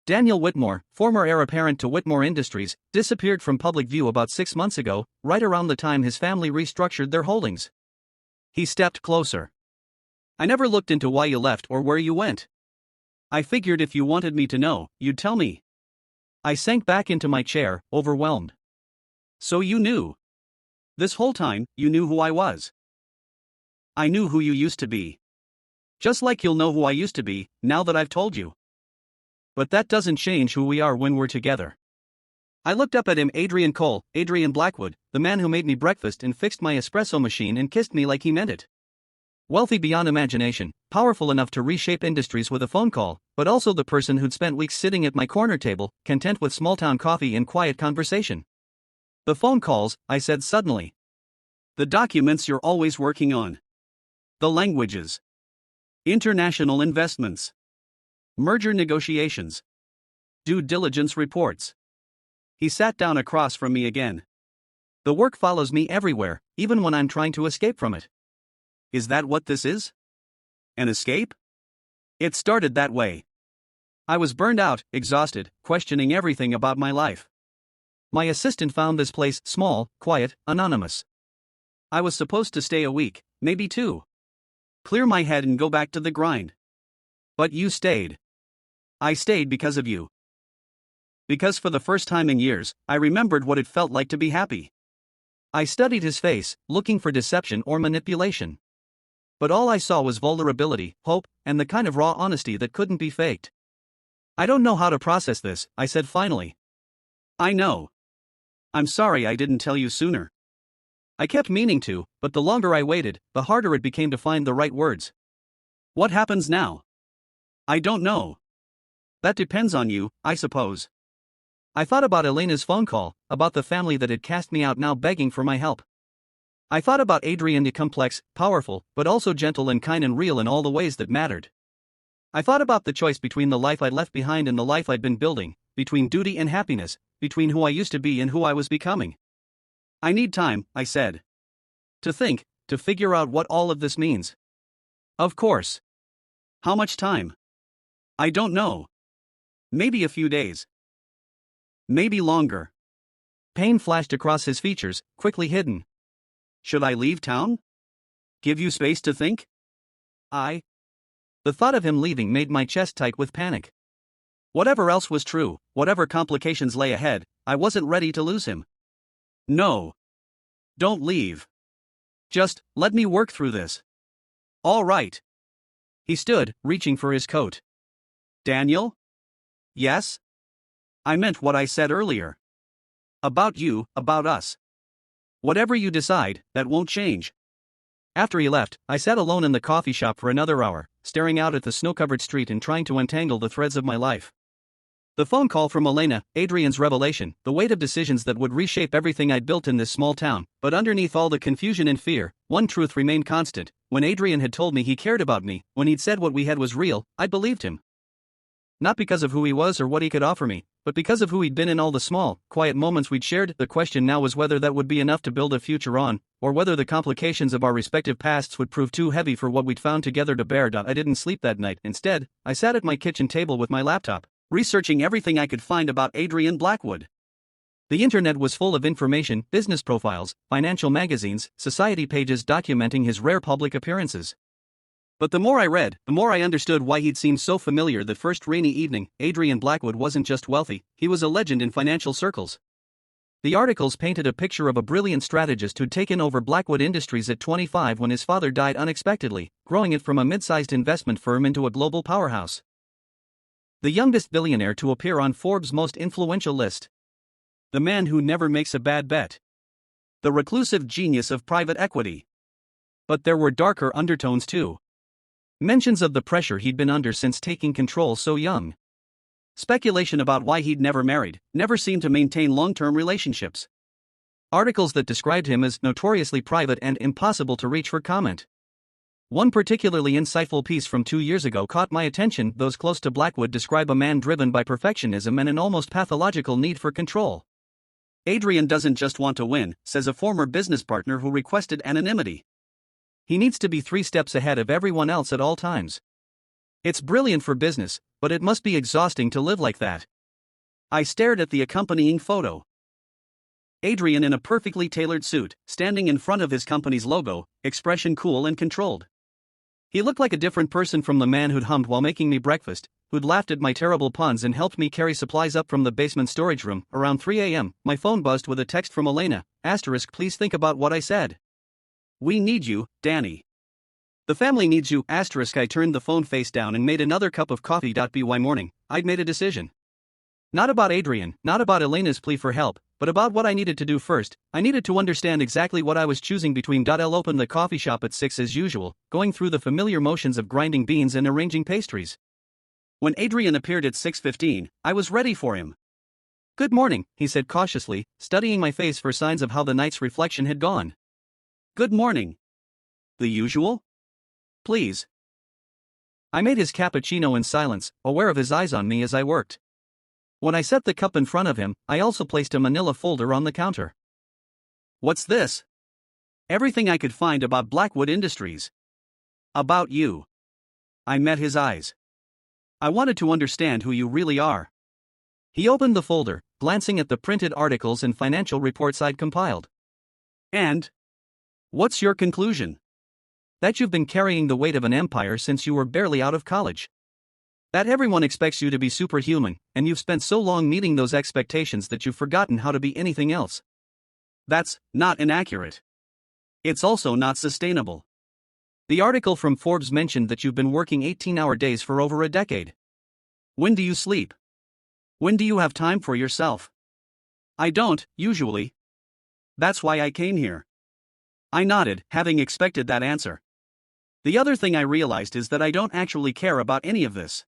Daniel Whitmore, former heir apparent to Whitmore Industries, disappeared from public view about 6 months ago, right around the time his family restructured their holdings. He stepped closer. I never looked into why you left or where you went. I figured if you wanted me to know, you'd tell me. I sank back into my chair, overwhelmed. So you knew. This whole time, you knew who I was. I knew who you used to be. Just like you'll know who I used to be, now that I've told you. But that doesn't change who we are when we're together. I looked up at him. Adrian Cole, Adrian Blackwood, the man who made me breakfast and fixed my espresso machine and kissed me like he meant it. Wealthy beyond imagination, powerful enough to reshape industries with a phone call, but also the person who'd spent weeks sitting at my corner table, content with small-town coffee and quiet conversation. The phone calls, I said suddenly. The documents you're always working on. The languages. International investments. Merger negotiations. Due diligence reports. He sat down across from me again. The work follows me everywhere, even when I'm trying to escape from it. Is that what this is? An escape? It started that way. I was burned out, exhausted, questioning everything about my life. My assistant found this place small, quiet, anonymous. I was supposed to stay a week, maybe 2. Clear my head and go back to the grind. But you stayed. I stayed because of you. Because for the first time in years, I remembered what it felt like to be happy. I studied his face, looking for deception or manipulation. But all I saw was vulnerability, hope, and the kind of raw honesty that couldn't be faked. I don't know how to process this, I said finally. I know. I'm sorry I didn't tell you sooner. I kept meaning to, but the longer I waited, the harder it became to find the right words. What happens now? I don't know. That depends on you, I suppose. I thought about Elena's phone call, about the family that had cast me out now begging for my help. I thought about Adrian, the complex, powerful, but also gentle and kind and real in all the ways that mattered. I thought about the choice between the life I'd left behind and the life I'd been building, between duty and happiness, between who I used to be and who I was becoming. I need time, I said. To think, to figure out what all of this means. Of course. How much time? I don't know. Maybe a few days. Maybe longer. Pain flashed across his features, quickly hidden. Should I leave town? Give you space to think? The thought of him leaving made my chest tight with panic. Whatever else was true, whatever complications lay ahead, I wasn't ready to lose him. No. Don't leave. Just, let me work through this. All right. He stood, reaching for his coat. Daniel? Yes? I meant what I said earlier. About you, about us. Whatever you decide, that won't change. After he left, I sat alone in the coffee shop for another hour, staring out at the snow-covered street and trying to untangle the threads of my life. The phone call from Elena, Adrian's revelation, the weight of decisions that would reshape everything I'd built in this small town, but underneath all the confusion and fear, one truth remained constant. When Adrian had told me he cared about me, when he'd said what we had was real, I believed him. Not because of who he was or what he could offer me, but because of who he'd been in all the small, quiet moments we'd shared. The question now was whether that would be enough to build a future on, or whether the complications of our respective pasts would prove too heavy for what we'd found together to bear. I didn't sleep that night. Instead, I sat at my kitchen table with my laptop, researching everything I could find about Adrian Blackwood. The internet was full of information, business profiles, financial magazines, society pages documenting his rare public appearances. But the more I read, the more I understood why he'd seemed so familiar. The first rainy evening, Adrian Blackwood wasn't just wealthy, he was a legend in financial circles. The articles painted a picture of a brilliant strategist who'd taken over Blackwood Industries at 25 when his father died unexpectedly, growing it from a mid-sized investment firm into a global powerhouse. The youngest billionaire to appear on Forbes' most influential list. The man who never makes a bad bet. The reclusive genius of private equity. But there were darker undertones too. Mentions of the pressure he'd been under since taking control so young. Speculation about why he'd never married, never seemed to maintain long-term relationships. Articles that described him as notoriously private and impossible to reach for comment. One particularly insightful piece from 2 years ago caught my attention. Those close to Blackwood describe a man driven by perfectionism and an almost pathological need for control. Adrian doesn't just want to win, says a former business partner who requested anonymity. He needs to be 3 steps ahead of everyone else at all times. It's brilliant for business, but it must be exhausting to live like that. I stared at the accompanying photo. Adrian in a perfectly tailored suit, standing in front of his company's logo, expression cool and controlled. He looked like a different person from the man who'd hummed while making me breakfast, who'd laughed at my terrible puns and helped me carry supplies up from the basement storage room. Around 3 a.m., my phone buzzed with a text from Elena, *, please think about what I said. We need you, Danny. The family needs you, *. I turned the phone face down and made another cup of coffee. By morning, I'd made a decision. Not about Adrian, not about Elena's plea for help, but about what I needed to do first. I needed to understand exactly what I was choosing between. I'll open the coffee shop at 6 as usual, going through the familiar motions of grinding beans and arranging pastries. When Adrian appeared at 6:15, I was ready for him. Good morning, he said cautiously, studying my face for signs of how the night's reflection had gone. Good morning. The usual? Please. I made his cappuccino in silence, aware of his eyes on me as I worked. When I set the cup in front of him, I also placed a manila folder on the counter. What's this? Everything I could find about Blackwood Industries. About you. I met his eyes. I wanted to understand who you really are. He opened the folder, glancing at the printed articles and financial reports I'd compiled. And? What's your conclusion? That you've been carrying the weight of an empire since you were barely out of college. That everyone expects you to be superhuman, and you've spent so long meeting those expectations that you've forgotten how to be anything else. That's not inaccurate. It's also not sustainable. The article from Forbes mentioned that you've been working 18-hour days for over a decade. When do you sleep? When do you have time for yourself? I don't, usually. That's why I came here. I nodded, having expected that answer. The other thing I realized is that I don't actually care about any of this.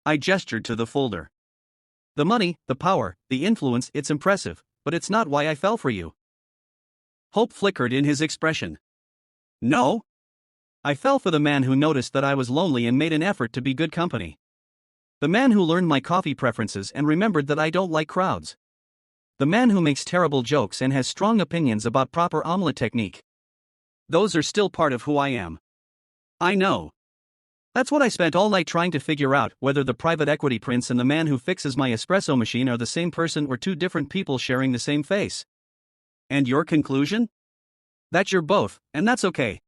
I gestured to the folder. The money, the power, the influence, it's impressive, but it's not why I fell for you. Hope flickered in his expression. No? I fell for the man who noticed that I was lonely and made an effort to be good company. The man who learned my coffee preferences and remembered that I don't like crowds. The man who makes terrible jokes and has strong opinions about proper omelet technique. Those are still part of who I am. I know. That's what I spent all night trying to figure out, whether the private equity prince and the man who fixes my espresso machine are the same person or two different people sharing the same face. And your conclusion? That you're both, and that's okay.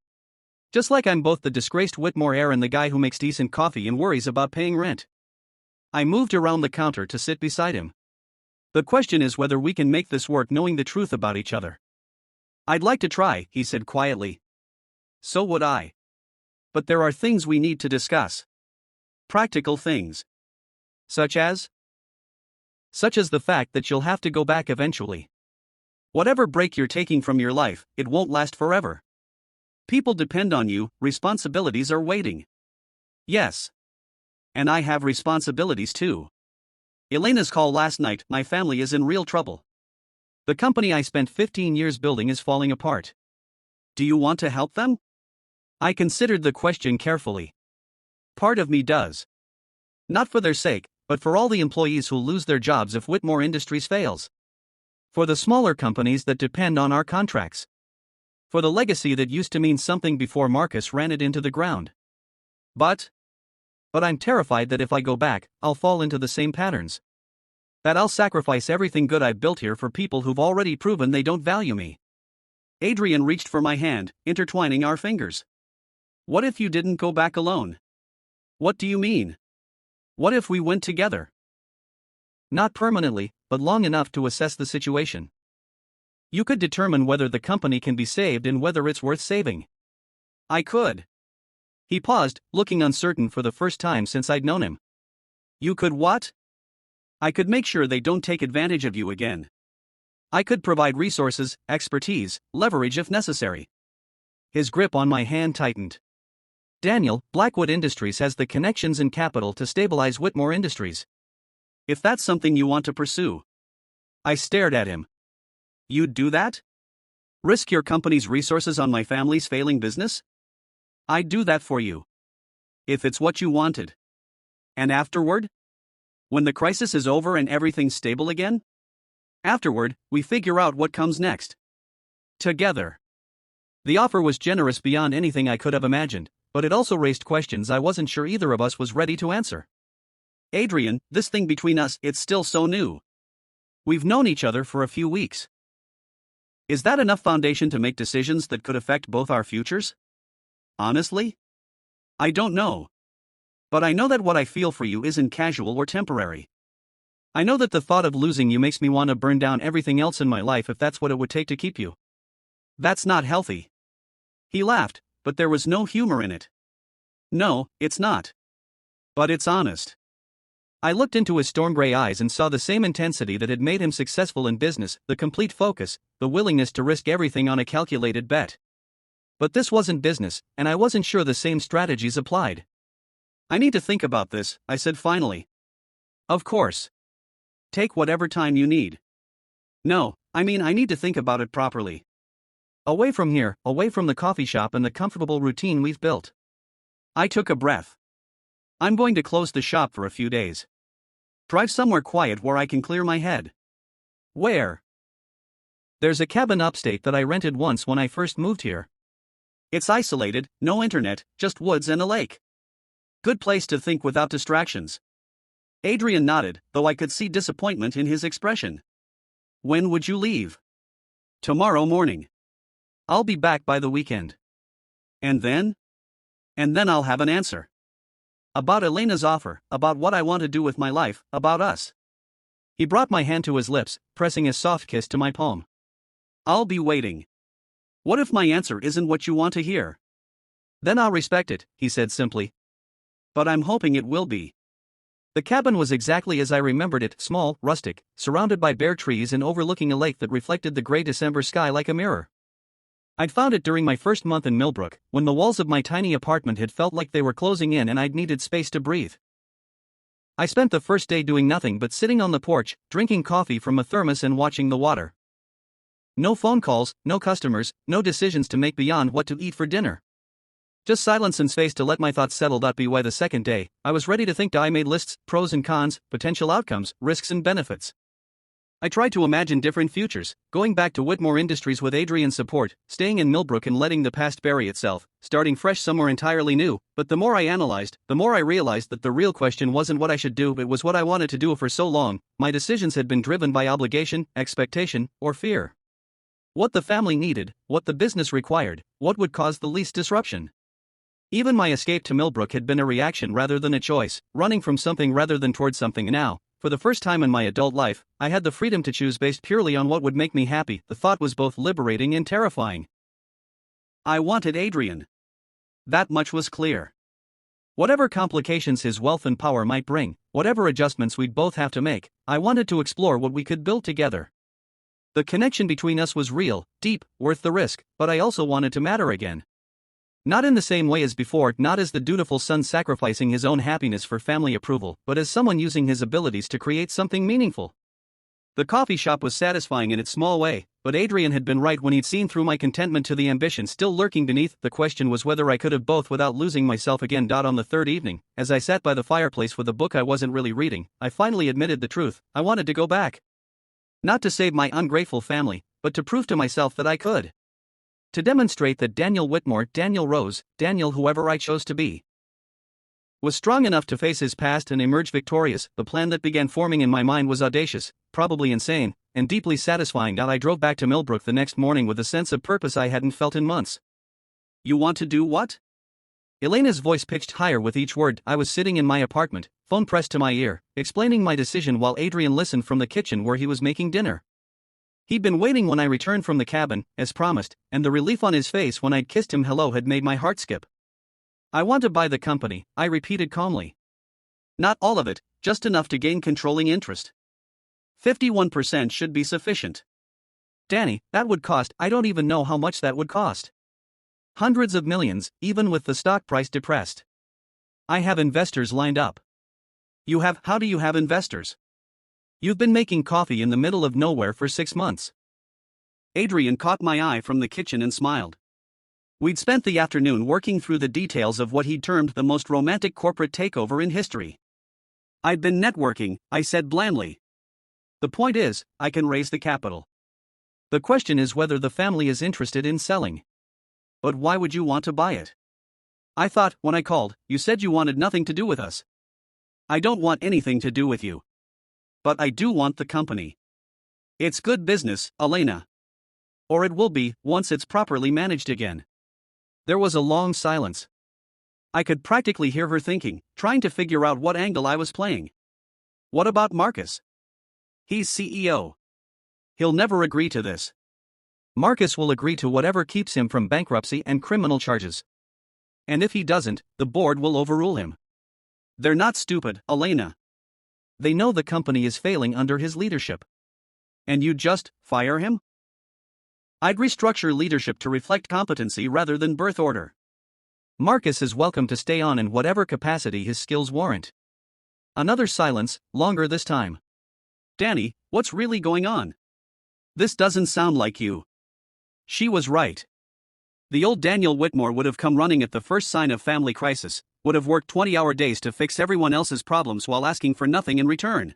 Just like I'm both the disgraced Whitmore heir and the guy who makes decent coffee and worries about paying rent. I moved around the counter to sit beside him. The question is whether we can make this work knowing the truth about each other. I'd like to try, he said quietly. So would I. But there are things we need to discuss. Practical things. Such as? Such as the fact that you'll have to go back eventually. Whatever break you're taking from your life, it won't last forever. People depend on you, responsibilities are waiting. Yes. And I have responsibilities too. Elena's call last night, my family is in real trouble. The company I spent 15 years building is falling apart. Do you want to help them? I considered the question carefully. Part of me does. Not for their sake, but for all the employees who lose their jobs if Whitmore Industries fails. For the smaller companies that depend on our contracts. For the legacy that used to mean something before Marcus ran it into the ground. But I'm terrified that if I go back, I'll fall into the same patterns. That I'll sacrifice everything good I've built here for people who've already proven they don't value me. Adrian reached for my hand, intertwining our fingers. What if you didn't go back alone? What do you mean? What if we went together? Not permanently, but long enough to assess the situation. You could determine whether the company can be saved and whether it's worth saving. I could. He paused, looking uncertain for the first time since I'd known him. You could what? I could make sure they don't take advantage of you again. I could provide resources, expertise, leverage if necessary. His grip on my hand tightened. Daniel, Blackwood Industries has the connections and capital to stabilize Whitmore Industries. If that's something you want to pursue. I stared at him. You'd do that? Risk your company's resources on my family's failing business? I'd do that for you. If it's what you wanted. And afterward? When the crisis is over and everything's stable again? Afterward, we figure out what comes next. Together. The offer was generous beyond anything I could have imagined, but it also raised questions I wasn't sure either of us was ready to answer. Adrian, this thing between us, it's still so new. We've known each other for a few weeks. Is that enough foundation to make decisions that could affect both our futures? Honestly? I don't know. But I know that what I feel for you isn't casual or temporary. I know that the thought of losing you makes me want to burn down everything else in my life if that's what it would take to keep you. That's not healthy. He laughed, but there was no humor in it. No, it's not. But it's honest. I looked into his storm gray eyes and saw the same intensity that had made him successful in business, the complete focus, the willingness to risk everything on a calculated bet. But this wasn't business, and I wasn't sure the same strategies applied. I need to think about this, I said finally. Of course. Take whatever time you need. No, I need to think about it properly. Away from here, away from the coffee shop and the comfortable routine we've built. I took a breath. I'm going to close the shop for a few days. Drive somewhere quiet where I can clear my head. Where? There's a cabin upstate that I rented once when I first moved here. It's isolated, no internet, just woods and a lake. Good place to think without distractions. Adrian nodded, though I could see disappointment in his expression. When would you leave? Tomorrow morning. I'll be back by the weekend. And then? And then I'll have an answer. About Elena's offer, about what I want to do with my life, about us. He brought my hand to his lips, pressing a soft kiss to my palm. I'll be waiting. What if my answer isn't what you want to hear? Then I'll respect it, he said simply. But I'm hoping it will be. The cabin was exactly as I remembered it, small, rustic, surrounded by bare trees and overlooking a lake that reflected the gray December sky like a mirror. I'd found it during my first month in Millbrook, when the walls of my tiny apartment had felt like they were closing in and I'd needed space to breathe. I spent the first day doing nothing but sitting on the porch, drinking coffee from a thermos and watching the water. No phone calls, no customers, no decisions to make beyond what to eat for dinner. Just silence and space to let my thoughts settle. By the second day, I was ready to think. I made lists, pros and cons, potential outcomes, risks and benefits. I tried to imagine different futures, going back to Whitmore Industries with Adrian's support, staying in Millbrook and letting the past bury itself, starting fresh somewhere entirely new. But the more I analyzed, the more I realized that the real question wasn't what I should do, it was what I wanted to do. For so long, my decisions had been driven by obligation, expectation, or fear. What the family needed, what the business required, what would cause the least disruption. Even my escape to Millbrook had been a reaction rather than a choice, running from something rather than towards something. Now, for the first time in my adult life, I had the freedom to choose based purely on what would make me happy. The thought was both liberating and terrifying. I wanted Adrian. That much was clear. Whatever complications his wealth and power might bring, whatever adjustments we'd both have to make, I wanted to explore what we could build together. The connection between us was real, deep, worth the risk, but I also wanted to matter again. Not in the same way as before, not as the dutiful son sacrificing his own happiness for family approval, but as someone using his abilities to create something meaningful. The coffee shop was satisfying in its small way, but Adrian had been right when he'd seen through my contentment to the ambition still lurking beneath. The question was whether I could have both without losing myself again. On the third evening, as I sat by the fireplace with a book I wasn't really reading, I finally admitted the truth. I wanted to go back. Not to save my ungrateful family, but to prove to myself that I could. To demonstrate that Daniel Whitmore, Daniel Rose, Daniel whoever I chose to be, was strong enough to face his past and emerge victorious. The plan that began forming in my mind was audacious, probably insane, and deeply satisfying. I drove back to Millbrook the next morning with a sense of purpose I hadn't felt in months. You want to do what? Elena's voice pitched higher with each word. I was sitting in my apartment, phone pressed to my ear, explaining my decision while Adrian listened from the kitchen where he was making dinner. He'd been waiting when I returned from the cabin, as promised, and the relief on his face when I'd kissed him hello had made my heart skip. I want to buy the company, I repeated calmly. Not all of it, just enough to gain controlling interest. 51% should be sufficient. Danny, that would cost, I don't even know how much that would cost. Hundreds of millions, even with the stock price depressed. I have investors lined up. You have? How do you have investors? You've been making coffee in the middle of nowhere for 6 months. Adrian caught my eye from the kitchen and smiled. We'd spent the afternoon working through the details of what he'd termed the most romantic corporate takeover in history. I'd been networking, I said blandly. The point is, I can raise the capital. The question is whether the family is interested in selling. But why would you want to buy it? I thought, when I called, you said you wanted nothing to do with us. I don't want anything to do with you. But I do want the company. It's good business, Elena. Or it will be, once it's properly managed again. There was a long silence. I could practically hear her thinking, trying to figure out what angle I was playing. What about Marcus? He's CEO. He'll never agree to this. Marcus will agree to whatever keeps him from bankruptcy and criminal charges. And if he doesn't, the board will overrule him. They're not stupid, Elena. They know the company is failing under his leadership. And you just fire him? I'd restructure leadership to reflect competency rather than birth order. Marcus is welcome to stay on in whatever capacity his skills warrant. Another silence, longer this time. Danny, what's really going on? This doesn't sound like you. She was right. The old Daniel Whitmore would have come running at the first sign of family crisis, would have worked 20-hour days to fix everyone else's problems while asking for nothing in return.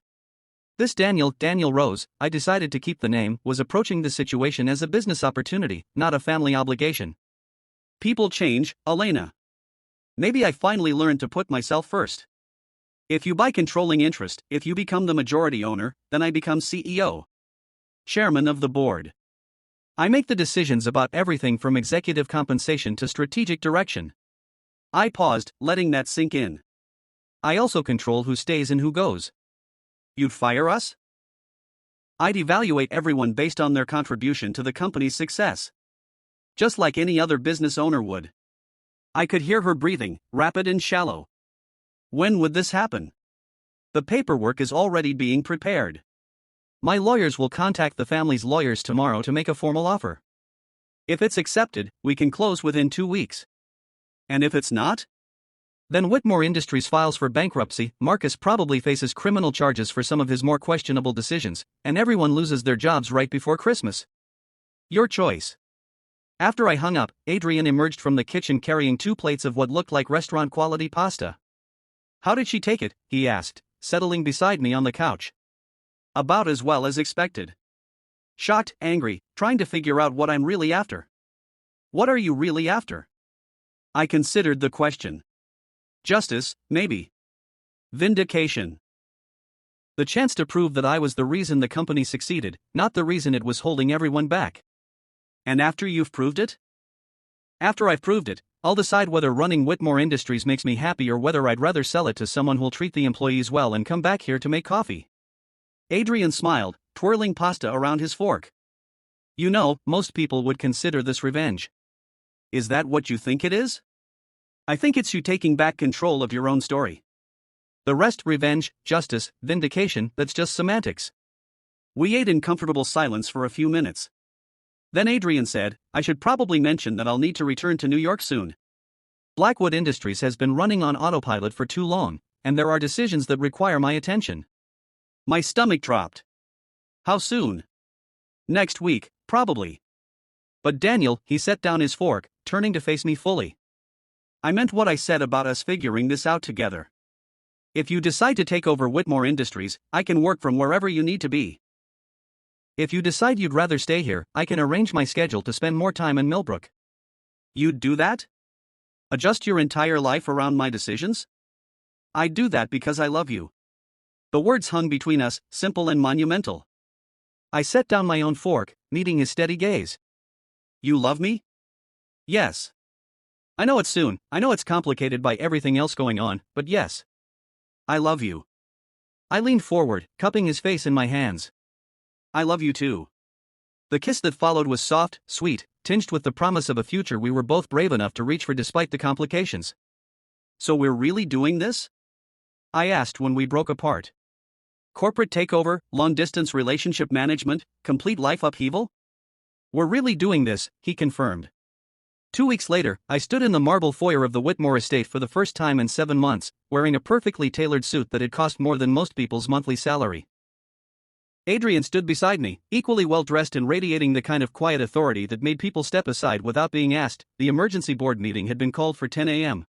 This Daniel Rose, I decided to keep the name, was approaching the situation as a business opportunity, not a family obligation. People change, Elena. Maybe I finally learned to put myself first. If you buy controlling interest, if you become the majority owner, then I become CEO. Chairman of the board. I make the decisions about everything from executive compensation to strategic direction. I paused, letting that sink in. I also control who stays and who goes. You'd fire us? I'd evaluate everyone based on their contribution to the company's success. Just like any other business owner would. I could hear her breathing, rapid and shallow. When would this happen? The paperwork is already being prepared. My lawyers will contact the family's lawyers tomorrow to make a formal offer. If it's accepted, we can close within 2 weeks. And if it's not? Then Whitmore Industries files for bankruptcy, Marcus probably faces criminal charges for some of his more questionable decisions, and everyone loses their jobs right before Christmas. Your choice. After I hung up, Adrian emerged from the kitchen carrying 2 plates of what looked like restaurant-quality pasta. How did she take it? He asked, settling beside me on the couch. About as well as expected. Shocked, angry, trying to figure out what I'm really after. What are you really after? I considered the question. Justice, maybe. Vindication. The chance to prove that I was the reason the company succeeded, not the reason it was holding everyone back. And after you've proved it? After I've proved it, I'll decide whether running Whitmore Industries makes me happy or whether I'd rather sell it to someone who'll treat the employees well and come back here to make coffee. Adrian smiled, twirling pasta around his fork. You know, most people would consider this revenge. Is that what you think it is? I think it's you taking back control of your own story. The rest, revenge, justice, vindication, that's just semantics. We ate in comfortable silence for a few minutes. Then Adrian said, I should probably mention that I'll need to return to New York soon. Blackwood Industries has been running on autopilot for too long, and there are decisions that require my attention. My stomach dropped. How soon? Next week, probably. But Daniel, he set down his fork, turning to face me fully. I meant what I said about us figuring this out together. If you decide to take over Whitmore Industries, I can work from wherever you need to be. If you decide you'd rather stay here, I can arrange my schedule to spend more time in Millbrook. You'd do that? Adjust your entire life around my decisions? I'd do that because I love you. The words hung between us, simple and monumental. I set down my own fork, meeting his steady gaze. You love me? Yes. I know it's soon, I know it's complicated by everything else going on, but yes. I love you. I leaned forward, cupping his face in my hands. I love you too. The kiss that followed was soft, sweet, tinged with the promise of a future we were both brave enough to reach for despite the complications. So we're really doing this? I asked when we broke apart. Corporate takeover, long-distance relationship management, complete life upheaval? We're really doing this, he confirmed. 2 weeks later, I stood in the marble foyer of the Whitmore estate for the first time in 7 months, wearing a perfectly tailored suit that had cost more than most people's monthly salary. Adrian stood beside me, equally well-dressed and radiating the kind of quiet authority that made people step aside without being asked. The emergency board meeting had been called for 10 a.m.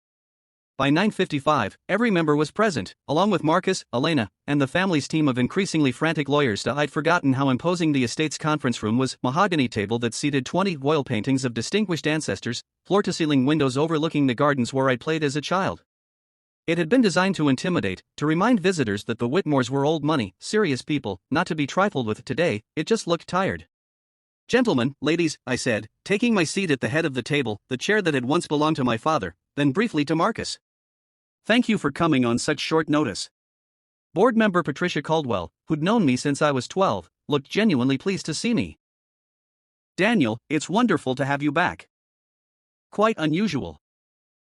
By 9:55, every member was present, along with Marcus, Elena, and the family's team of increasingly frantic lawyers. I'd forgotten how imposing the estate's conference room was, mahogany table that seated 20 oil paintings of distinguished ancestors, floor-to-ceiling windows overlooking the gardens where I'd played as a child. It had been designed to intimidate, to remind visitors that the Whitmores were old money, serious people, not to be trifled with. Today, it just looked tired. Gentlemen, ladies, I said, taking my seat at the head of the table, the chair that had once belonged to my father, then briefly to Marcus. Thank you for coming on such short notice. Board member Patricia Caldwell, who'd known me since I was 12, looked genuinely pleased to see me. Daniel, it's wonderful to have you back. Quite unusual.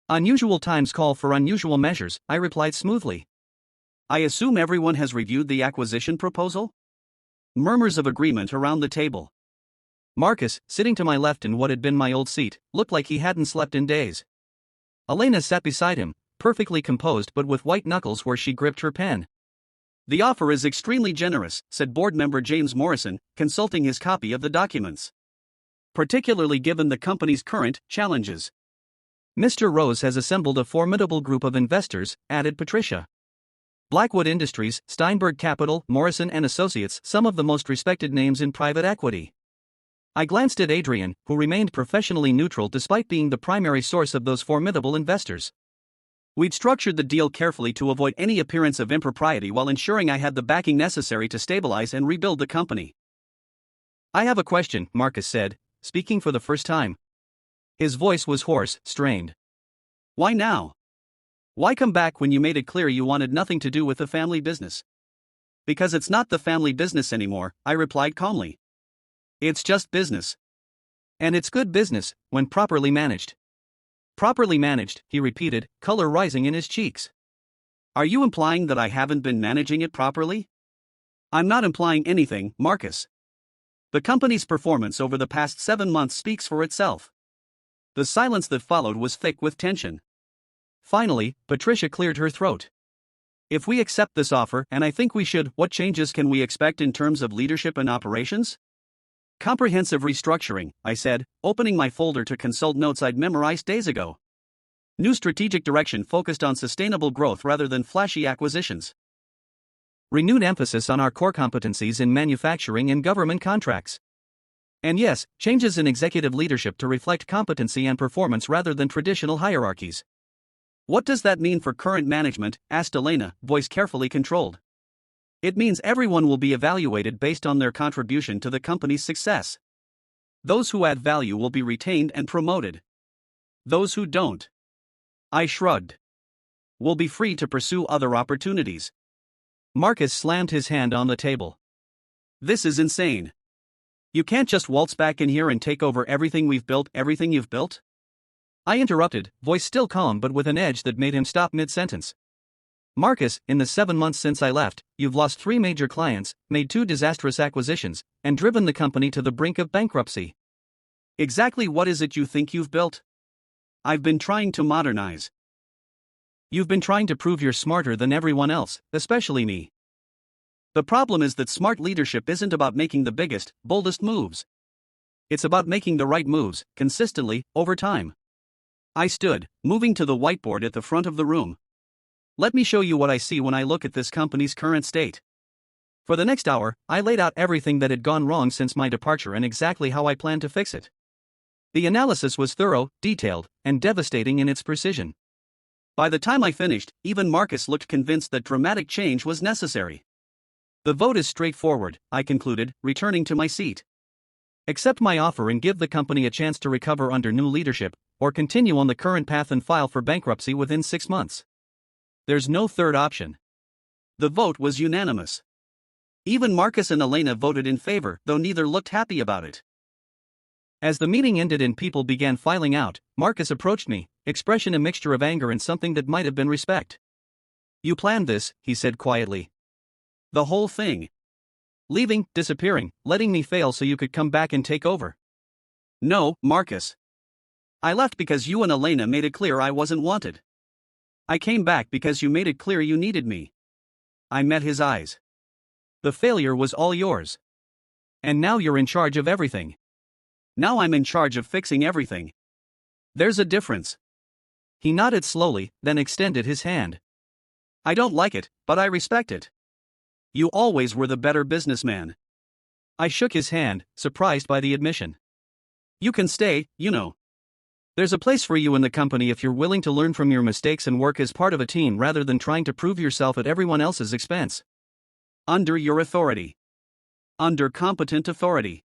Unusual times call for unusual measures, I replied smoothly. I assume everyone has reviewed the acquisition proposal? Murmurs of agreement around the table. Marcus, sitting to my left in what had been my old seat, looked like he hadn't slept in days. Elena sat beside him, perfectly composed but with white knuckles where she gripped her pen. The offer is extremely generous, said board member James Morrison, consulting his copy of the documents. Particularly given the company's current challenges. Mr. Rose has assembled a formidable group of investors, added Patricia. Blackwood Industries, Steinberg Capital, Morrison and Associates, some of the most respected names in private equity. I glanced at Adrian, who remained professionally neutral despite being the primary source of those formidable investors. We'd structured the deal carefully to avoid any appearance of impropriety while ensuring I had the backing necessary to stabilize and rebuild the company. I have a question, Marcus said, speaking for the first time. His voice was hoarse, strained. Why now? Why come back when you made it clear you wanted nothing to do with the family business? Because it's not the family business anymore, I replied calmly. It's just business. And it's good business, when properly managed. Properly managed, he repeated, color rising in his cheeks. Are you implying that I haven't been managing it properly? I'm not implying anything, Marcus. The company's performance over the past 7 months speaks for itself. The silence that followed was thick with tension. Finally, Patricia cleared her throat. If we accept this offer, and I think we should, what changes can we expect in terms of leadership and operations? Comprehensive restructuring, I said, opening my folder to consult notes I'd memorized days ago. New strategic direction focused on sustainable growth rather than flashy acquisitions. Renewed emphasis on our core competencies in manufacturing and government contracts. And yes, changes in executive leadership to reflect competency and performance rather than traditional hierarchies. What does that mean for current management? Asked Elena, voice carefully controlled. It means everyone will be evaluated based on their contribution to the company's success. Those who add value will be retained and promoted. Those who don't, I shrugged, will be free to pursue other opportunities. Marcus slammed his hand on the table. This is insane. You can't just waltz back in here and take over everything we've built, everything you've built? I interrupted, voice still calm but with an edge that made him stop mid-sentence. Marcus, in the 7 months since I left, you've lost 3 major clients, made 2 disastrous acquisitions, and driven the company to the brink of bankruptcy. Exactly what is it you think you've built? I've been trying to modernize. You've been trying to prove you're smarter than everyone else, especially me. The problem is that smart leadership isn't about making the biggest, boldest moves. It's about making the right moves, consistently, over time. I stood, moving to the whiteboard at the front of the room. Let me show you what I see when I look at this company's current state. For the next hour, I laid out everything that had gone wrong since my departure and exactly how I planned to fix it. The analysis was thorough, detailed, and devastating in its precision. By the time I finished, even Marcus looked convinced that dramatic change was necessary. The vote is straightforward, I concluded, returning to my seat. Accept my offer and give the company a chance to recover under new leadership, or continue on the current path and file for bankruptcy within 6 months. There's no third option. The vote was unanimous. Even Marcus and Elena voted in favor, though neither looked happy about it. As the meeting ended and people began filing out, Marcus approached me, expression a mixture of anger and something that might have been respect. You planned this, he said quietly. The whole thing. Leaving, disappearing, letting me fail so you could come back and take over. No, Marcus. I left because you and Elena made it clear I wasn't wanted. I came back because you made it clear you needed me. I met his eyes. The failure was all yours. And now you're in charge of everything. Now I'm in charge of fixing everything. There's a difference. He nodded slowly, then extended his hand. I don't like it, but I respect it. You always were the better businessman. I shook his hand, surprised by the admission. You can stay, you know. There's a place for you in the company if you're willing to learn from your mistakes and work as part of a team rather than trying to prove yourself at everyone else's expense. Under your authority. Under competent authority.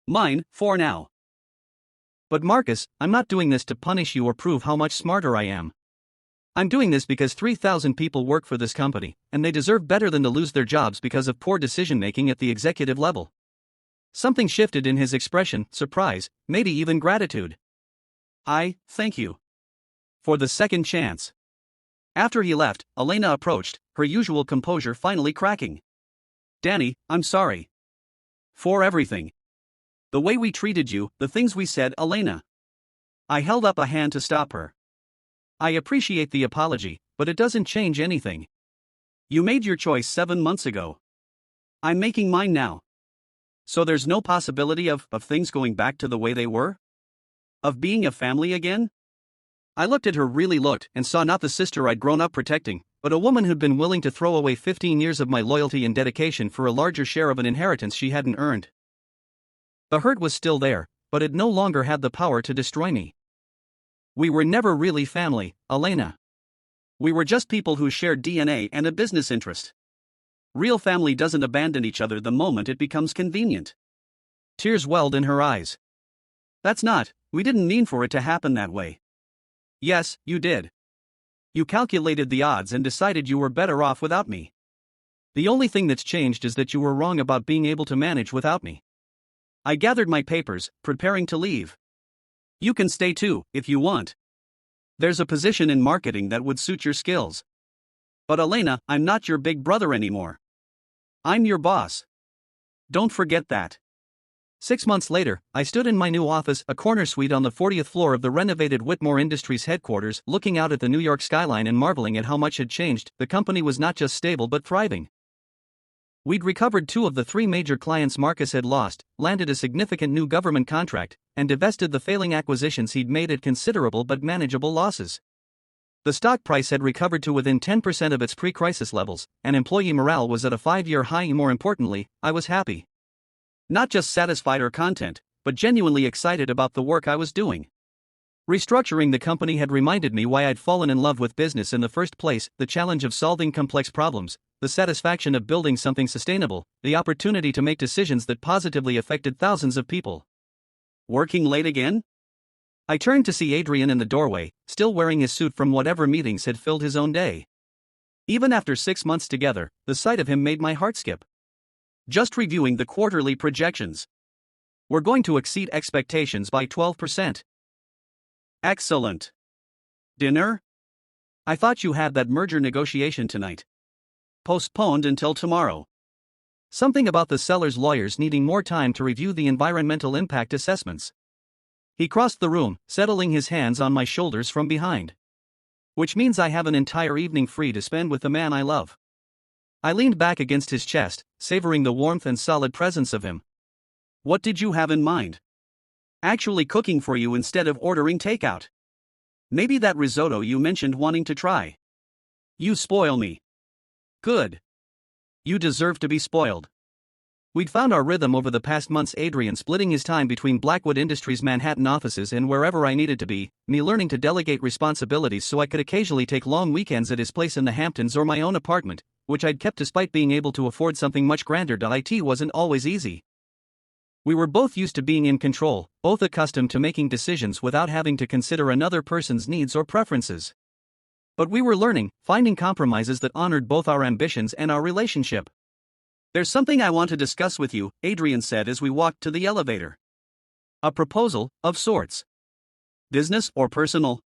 Mine, for now. But Marcus, I'm not doing this to punish you or prove how much smarter I am. I'm doing this because 3,000 people work for this company, and they deserve better than to lose their jobs because of poor decision-making at the executive level. Something shifted in his expression, surprise, maybe even gratitude. Thank you. For the second chance. After he left, Elena approached, her usual composure finally cracking. Danny, I'm sorry. For everything. The way we treated you, the things we said, Elena. I held up a hand to stop her. I appreciate the apology, but it doesn't change anything. You made your choice 7 months ago. I'm making mine now. So there's no possibility of things going back to the way they were? Of being a family again? I looked at her, really looked, and saw not the sister I'd grown up protecting, but a woman who'd been willing to throw away 15 years of my loyalty and dedication for a larger share of an inheritance she hadn't earned. The hurt was still there, but it no longer had the power to destroy me. We were never really family, Elena. We were just people who shared DNA and a business interest. Real family doesn't abandon each other the moment it becomes convenient. Tears welled in her eyes. We didn't mean for it to happen that way. Yes, you did. You calculated the odds and decided you were better off without me. The only thing that's changed is that you were wrong about being able to manage without me. I gathered my papers, preparing to leave. You can stay too, if you want. There's a position in marketing that would suit your skills. But Elena, I'm not your big brother anymore. I'm your boss. Don't forget that. 6 months later, I stood in my new office, a corner suite on the 40th floor of the renovated Whitmore Industries headquarters, looking out at the New York skyline and marveling at how much had changed. The company was not just stable but thriving. We'd recovered two of the three major clients Marcus had lost, landed a significant new government contract, and divested the failing acquisitions he'd made at considerable but manageable losses. The stock price had recovered to within 10% of its pre-crisis levels, and employee morale was at a 5-year high. More importantly, I was happy. Not just satisfied or content, but genuinely excited about the work I was doing. Restructuring the company had reminded me why I'd fallen in love with business in the first place: the challenge of solving complex problems, the satisfaction of building something sustainable, the opportunity to make decisions that positively affected thousands of people. Working late again? I turned to see Adrian in the doorway, still wearing his suit from whatever meetings had filled his own day. Even after 6 months together, the sight of him made my heart skip. Just reviewing the quarterly projections. We're going to exceed expectations by 12%. Excellent. Dinner? I thought you had that merger negotiation tonight. Postponed until tomorrow. Something about the seller's lawyers needing more time to review the environmental impact assessments. He crossed the room, settling his hands on my shoulders from behind. Which means I have an entire evening free to spend with the man I love. I leaned back against his chest, savoring the warmth and solid presence of him. What did you have in mind? Actually cooking for you instead of ordering takeout. Maybe that risotto you mentioned wanting to try. You spoil me. Good. You deserve to be spoiled. We'd found our rhythm over the past months, Adrian splitting his time between Blackwood Industries' Manhattan offices and wherever I needed to be, me learning to delegate responsibilities so I could occasionally take long weekends at his place in the Hamptons or my own apartment, which I'd kept despite being able to afford something much grander. It wasn't always easy. We were both used to being in control, both accustomed to making decisions without having to consider another person's needs or preferences. But we were learning, finding compromises that honored both our ambitions and our relationship. There's something I want to discuss with you, Adrian said as we walked to the elevator. A proposal, of sorts. Business or personal?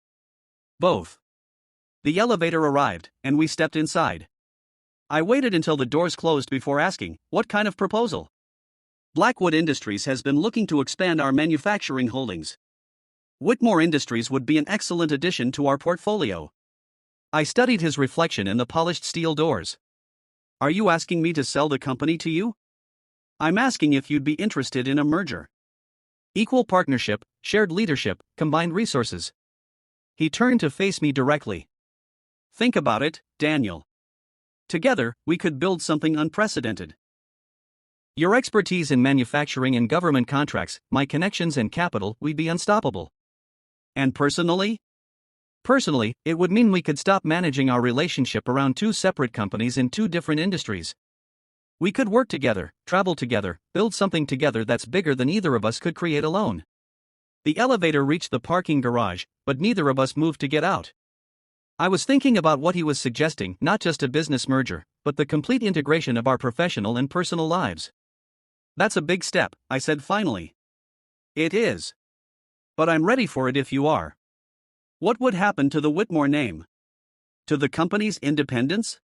Both. The elevator arrived, and we stepped inside. I waited until the doors closed before asking, what kind of proposal? Blackwood Industries has been looking to expand our manufacturing holdings. Whitmore Industries would be an excellent addition to our portfolio. I studied his reflection in the polished steel doors. Are you asking me to sell the company to you? I'm asking if you'd be interested in a merger. Equal partnership, shared leadership, combined resources. He turned to face me directly. Think about it, Daniel. Together, we could build something unprecedented. Your expertise in manufacturing and government contracts, my connections and capital, we'd be unstoppable. And personally? Personally, it would mean we could stop managing our relationship around two separate companies in two different industries. We could work together, travel together, build something together that's bigger than either of us could create alone. The elevator reached the parking garage, but neither of us moved to get out. I was thinking about what he was suggesting: not just a business merger, but the complete integration of our professional and personal lives. That's a big step, I said finally. It is. But I'm ready for it if you are. What would happen to the Whitmore name? To the company's independence?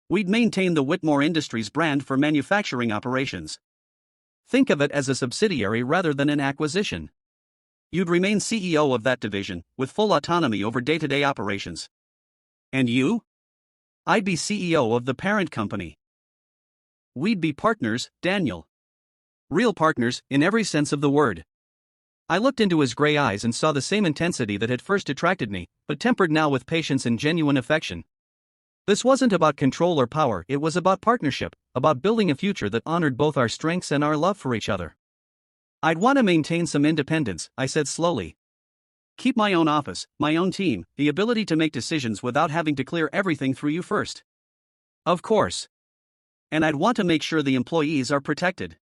We'd maintain the Whitmore Industries brand for manufacturing operations. Think of it as a subsidiary rather than an acquisition. You'd remain CEO of that division, with full autonomy over day-to-day operations. And you? I'd be CEO of the parent company. We'd be partners, Daniel. Real partners, in every sense of the word. I looked into his gray eyes and saw the same intensity that had first attracted me, but tempered now with patience and genuine affection. This wasn't about control or power, it was about partnership, about building a future that honored both our strengths and our love for each other. I'd want to maintain some independence, I said slowly. Keep my own office, my own team, the ability to make decisions without having to clear everything through you first. Of course. And I'd want to make sure the employees are protected.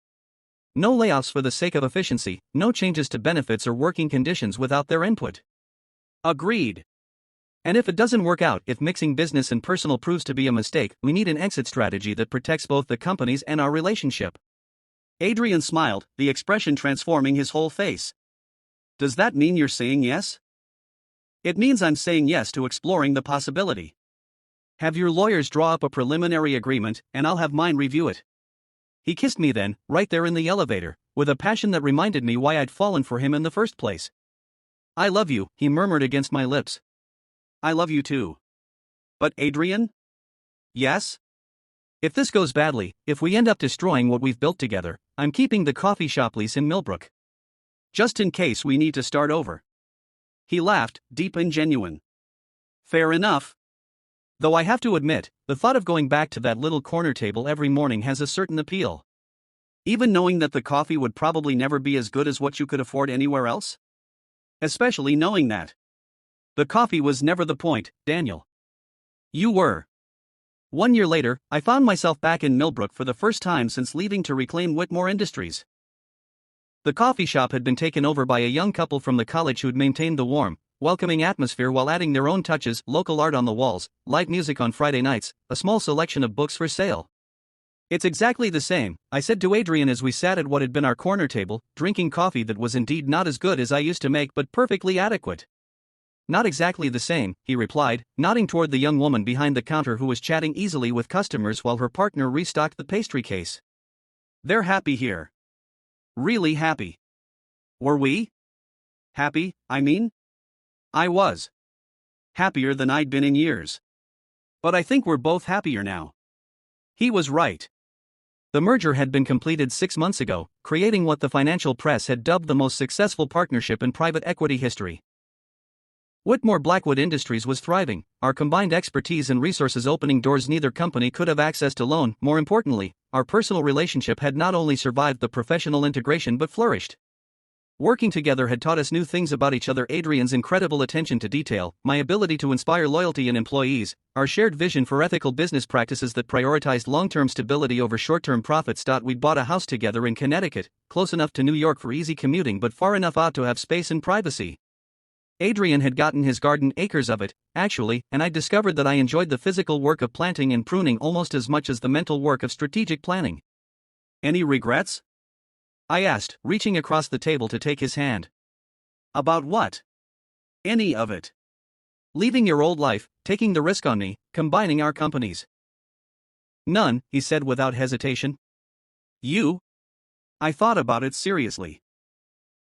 No layoffs for the sake of efficiency, no changes to benefits or working conditions without their input. Agreed. And if it doesn't work out, if mixing business and personal proves to be a mistake, we need an exit strategy that protects both the companies and our relationship. Adrian smiled, the expression transforming his whole face. Does that mean you're saying yes? It means I'm saying yes to exploring the possibility. Have your lawyers draw up a preliminary agreement, and I'll have mine review it. He kissed me then, right there in the elevator, with a passion that reminded me why I'd fallen for him in the first place. I love you, he murmured against my lips. I love you too. But Adrian? Yes? If this goes badly, if we end up destroying what we've built together, I'm keeping the coffee shop lease in Millbrook. Just in case we need to start over. He laughed, deep and genuine. Fair enough. Though I have to admit, the thought of going back to that little corner table every morning has a certain appeal. Even knowing that the coffee would probably never be as good as what you could afford anywhere else? Especially knowing that the coffee was never the point, Daniel. You were. 1 year later, I found myself back in Millbrook for the first time since leaving to reclaim Whitmore Industries. The coffee shop had been taken over by a young couple from the college who'd maintained the warm, welcoming atmosphere while adding their own touches, local art on the walls, live music on Friday nights, a small selection of books for sale. It's exactly the same, I said to Adrian as we sat at what had been our corner table, drinking coffee that was indeed not as good as I used to make but perfectly adequate. Not exactly the same, he replied, nodding toward the young woman behind the counter who was chatting easily with customers while her partner restocked the pastry case. They're happy here. Really happy. Were we? Happy, I mean? I was. Happier than I'd been in years. But I think we're both happier now. He was right. The merger had been completed 6 months ago, creating what the financial press had dubbed the most successful partnership in private equity history. Whitmore Blackwood Industries was thriving, our combined expertise and resources opening doors neither company could have accessed alone. More importantly, our personal relationship had not only survived the professional integration but flourished. Working together had taught us new things about each other: Adrian's incredible attention to detail, my ability to inspire loyalty in employees, our shared vision for ethical business practices that prioritized long-term stability over short-term profits. We'd bought a house together in Connecticut, close enough to New York for easy commuting but far enough out to have space and privacy. Adrian had gotten his garden, acres of it, actually, and I'd discovered that I enjoyed the physical work of planting and pruning almost as much as the mental work of strategic planning. Any regrets? I asked, reaching across the table to take his hand. About what? Any of it. Leaving your old life, taking the risk on me, combining our companies. None, he said without hesitation. You? I thought about it seriously.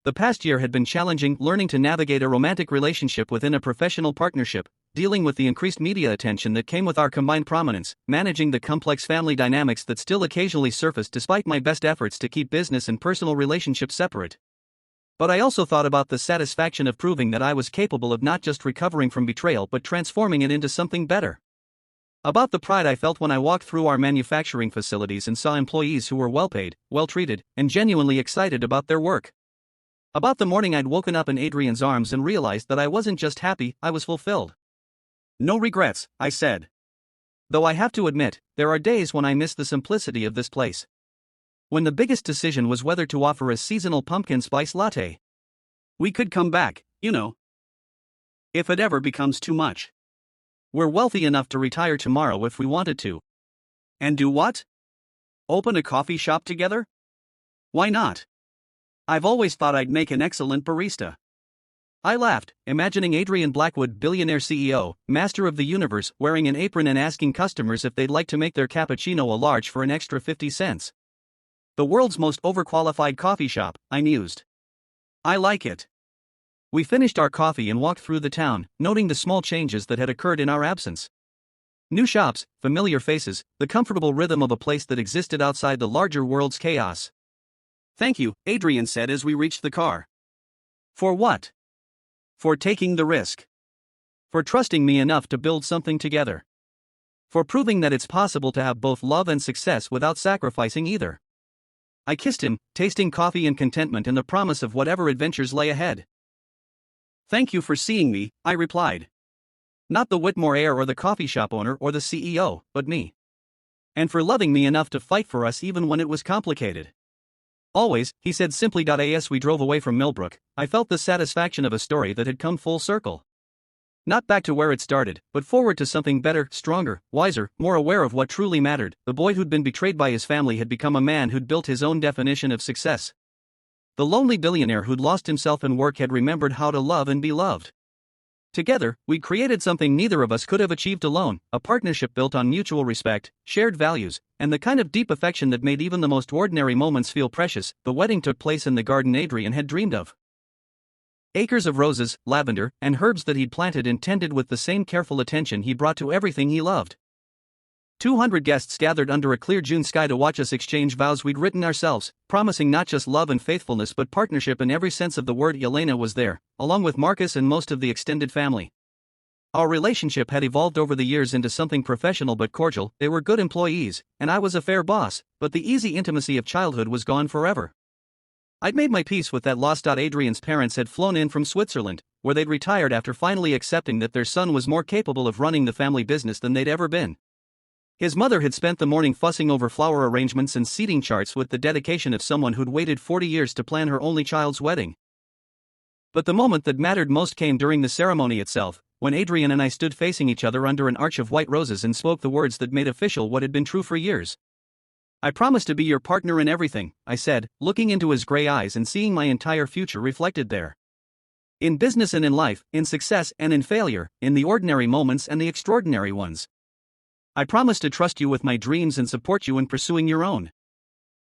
The past year had been challenging, learning to navigate a romantic relationship within a professional partnership, dealing with the increased media attention that came with our combined prominence, managing the complex family dynamics that still occasionally surfaced despite my best efforts to keep business and personal relationships separate. But I also thought about the satisfaction of proving that I was capable of not just recovering from betrayal but transforming it into something better. About the pride I felt when I walked through our manufacturing facilities and saw employees who were well paid, well treated, and genuinely excited about their work. About the morning I'd woken up in Adrian's arms and realized that I wasn't just happy, I was fulfilled. No regrets, I said. Though I have to admit, there are days when I miss the simplicity of this place. When the biggest decision was whether to offer a seasonal pumpkin spice latte. We could come back, you know. If it ever becomes too much. We're wealthy enough to retire tomorrow if we wanted to. And do what? Open a coffee shop together? Why not? I've always thought I'd make an excellent barista. I laughed, imagining Adrian Blackwood, billionaire CEO, master of the universe, wearing an apron and asking customers if they'd like to make their cappuccino a large for an extra 50 cents. The world's most overqualified coffee shop, I mused. I like it. We finished our coffee and walked through the town, noting the small changes that had occurred in our absence. New shops, familiar faces, the comfortable rhythm of a place that existed outside the larger world's chaos. Thank you, Adrian said as we reached the car. For what? For taking the risk. For trusting me enough to build something together. For proving that it's possible to have both love and success without sacrificing either. I kissed him, tasting coffee and contentment and the promise of whatever adventures lay ahead. Thank you for seeing me, I replied. Not the Whitmore heir or the coffee shop owner or the CEO, but me. And for loving me enough to fight for us even when it was complicated. Always, he said simply. As we drove away from Millbrook, I felt the satisfaction of a story that had come full circle. Not back to where it started, but forward to something better, stronger, wiser, more aware of what truly mattered. The boy who'd been betrayed by his family had become a man who'd built his own definition of success. The lonely billionaire who'd lost himself in work had remembered how to love and be loved. Together, we'd created something neither of us could have achieved alone, a partnership built on mutual respect, shared values, and the kind of deep affection that made even the most ordinary moments feel precious. The wedding took place in the garden Adrian had dreamed of. Acres of roses, lavender, and herbs that he'd planted and tended with the same careful attention he brought to everything he loved. 200 guests gathered under a clear June sky to watch us exchange vows we'd written ourselves, promising not just love and faithfulness but partnership in every sense of the word. Elena was there, along with Marcus and most of the extended family. Our relationship had evolved over the years into something professional but cordial. They were good employees, and I was a fair boss, but the easy intimacy of childhood was gone forever. I'd made my peace with that loss. Adrian's parents had flown in from Switzerland, where they'd retired after finally accepting that their son was more capable of running the family business than they'd ever been. His mother had spent the morning fussing over flower arrangements and seating charts with the dedication of someone who'd waited 40 years to plan her only child's wedding. But the moment that mattered most came during the ceremony itself, when Adrian and I stood facing each other under an arch of white roses and spoke the words that made official what had been true for years. "I promise to be your partner in everything," I said, looking into his gray eyes and seeing my entire future reflected there. In business and in life, in success and in failure, in the ordinary moments and the extraordinary ones. "I promise to trust you with my dreams and support you in pursuing your own.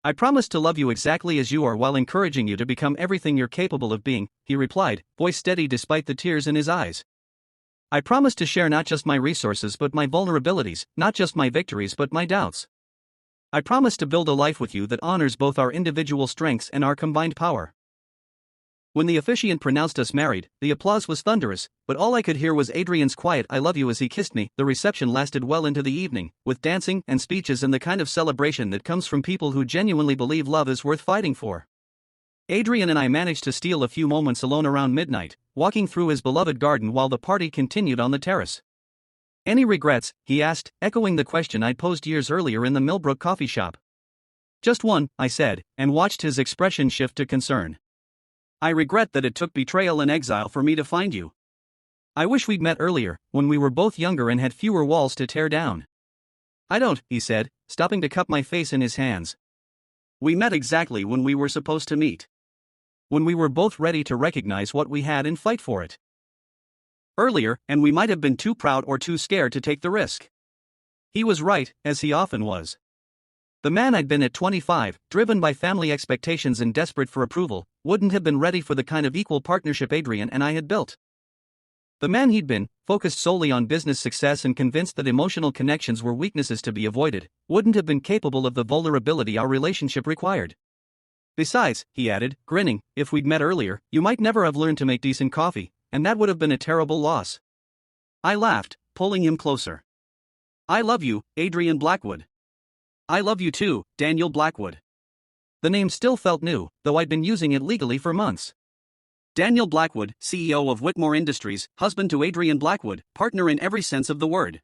I promise to love you exactly as you are while encouraging you to become everything you're capable of being," he replied, voice steady despite the tears in his eyes. "I promise to share not just my resources but my vulnerabilities, not just my victories but my doubts. I promise to build a life with you that honors both our individual strengths and our combined power." When the officiant pronounced us married, the applause was thunderous, but all I could hear was Adrian's quiet "I love you" as he kissed me. The reception lasted well into the evening, with dancing and speeches and the kind of celebration that comes from people who genuinely believe love is worth fighting for. Adrian and I managed to steal a few moments alone around midnight, walking through his beloved garden while the party continued on the terrace. "Any regrets?" he asked, echoing the question I'd posed years earlier in the Millbrook coffee shop. "Just one," I said, and watched his expression shift to concern. "I regret that it took betrayal and exile for me to find you. I wish we'd met earlier, when we were both younger and had fewer walls to tear down." "I don't," he said, stopping to cup my face in his hands. "We met exactly when we were supposed to meet. When we were both ready to recognize what we had and fight for it. Earlier, and we might have been too proud or too scared to take the risk." He was right, as he often was. The man I'd been at 25, driven by family expectations and desperate for approval, wouldn't have been ready for the kind of equal partnership Adrian and I had built. The man he'd been, focused solely on business success and convinced that emotional connections were weaknesses to be avoided, wouldn't have been capable of the vulnerability our relationship required. "Besides," he added, grinning, "if we'd met earlier, you might never have learned to make decent coffee, and that would have been a terrible loss." I laughed, pulling him closer. "I love you, Adrian Blackwood." "I love you too, Daniel Blackwood." The name still felt new, though I'd been using it legally for months. Daniel Blackwood, CEO of Whitmore Industries, husband to Adrian Blackwood, partner in every sense of the word.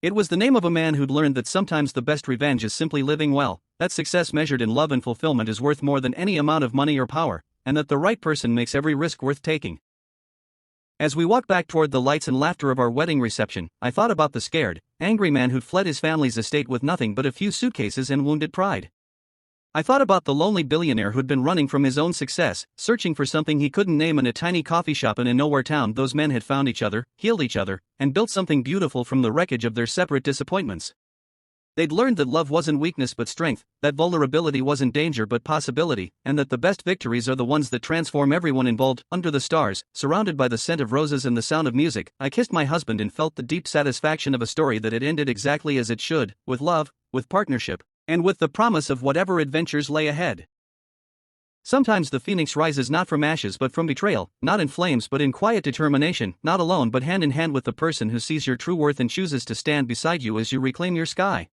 It was the name of a man who'd learned that sometimes the best revenge is simply living well, that success measured in love and fulfillment is worth more than any amount of money or power, and that the right person makes every risk worth taking. As we walked back toward the lights and laughter of our wedding reception, I thought about the scared, angry man who'd fled his family's estate with nothing but a few suitcases and wounded pride. I thought about the lonely billionaire who'd been running from his own success, searching for something he couldn't name in a tiny coffee shop in a nowhere town. Those men had found each other, healed each other, and built something beautiful from the wreckage of their separate disappointments. They'd learned that love wasn't weakness but strength, that vulnerability wasn't danger but possibility, and that the best victories are the ones that transform everyone involved. Under the stars, surrounded by the scent of roses and the sound of music, I kissed my husband and felt the deep satisfaction of a story that had ended exactly as it should, with love, with partnership, and with the promise of whatever adventures lay ahead. Sometimes the phoenix rises not from ashes but from betrayal, not in flames but in quiet determination, not alone but hand in hand with the person who sees your true worth and chooses to stand beside you as you reclaim your sky.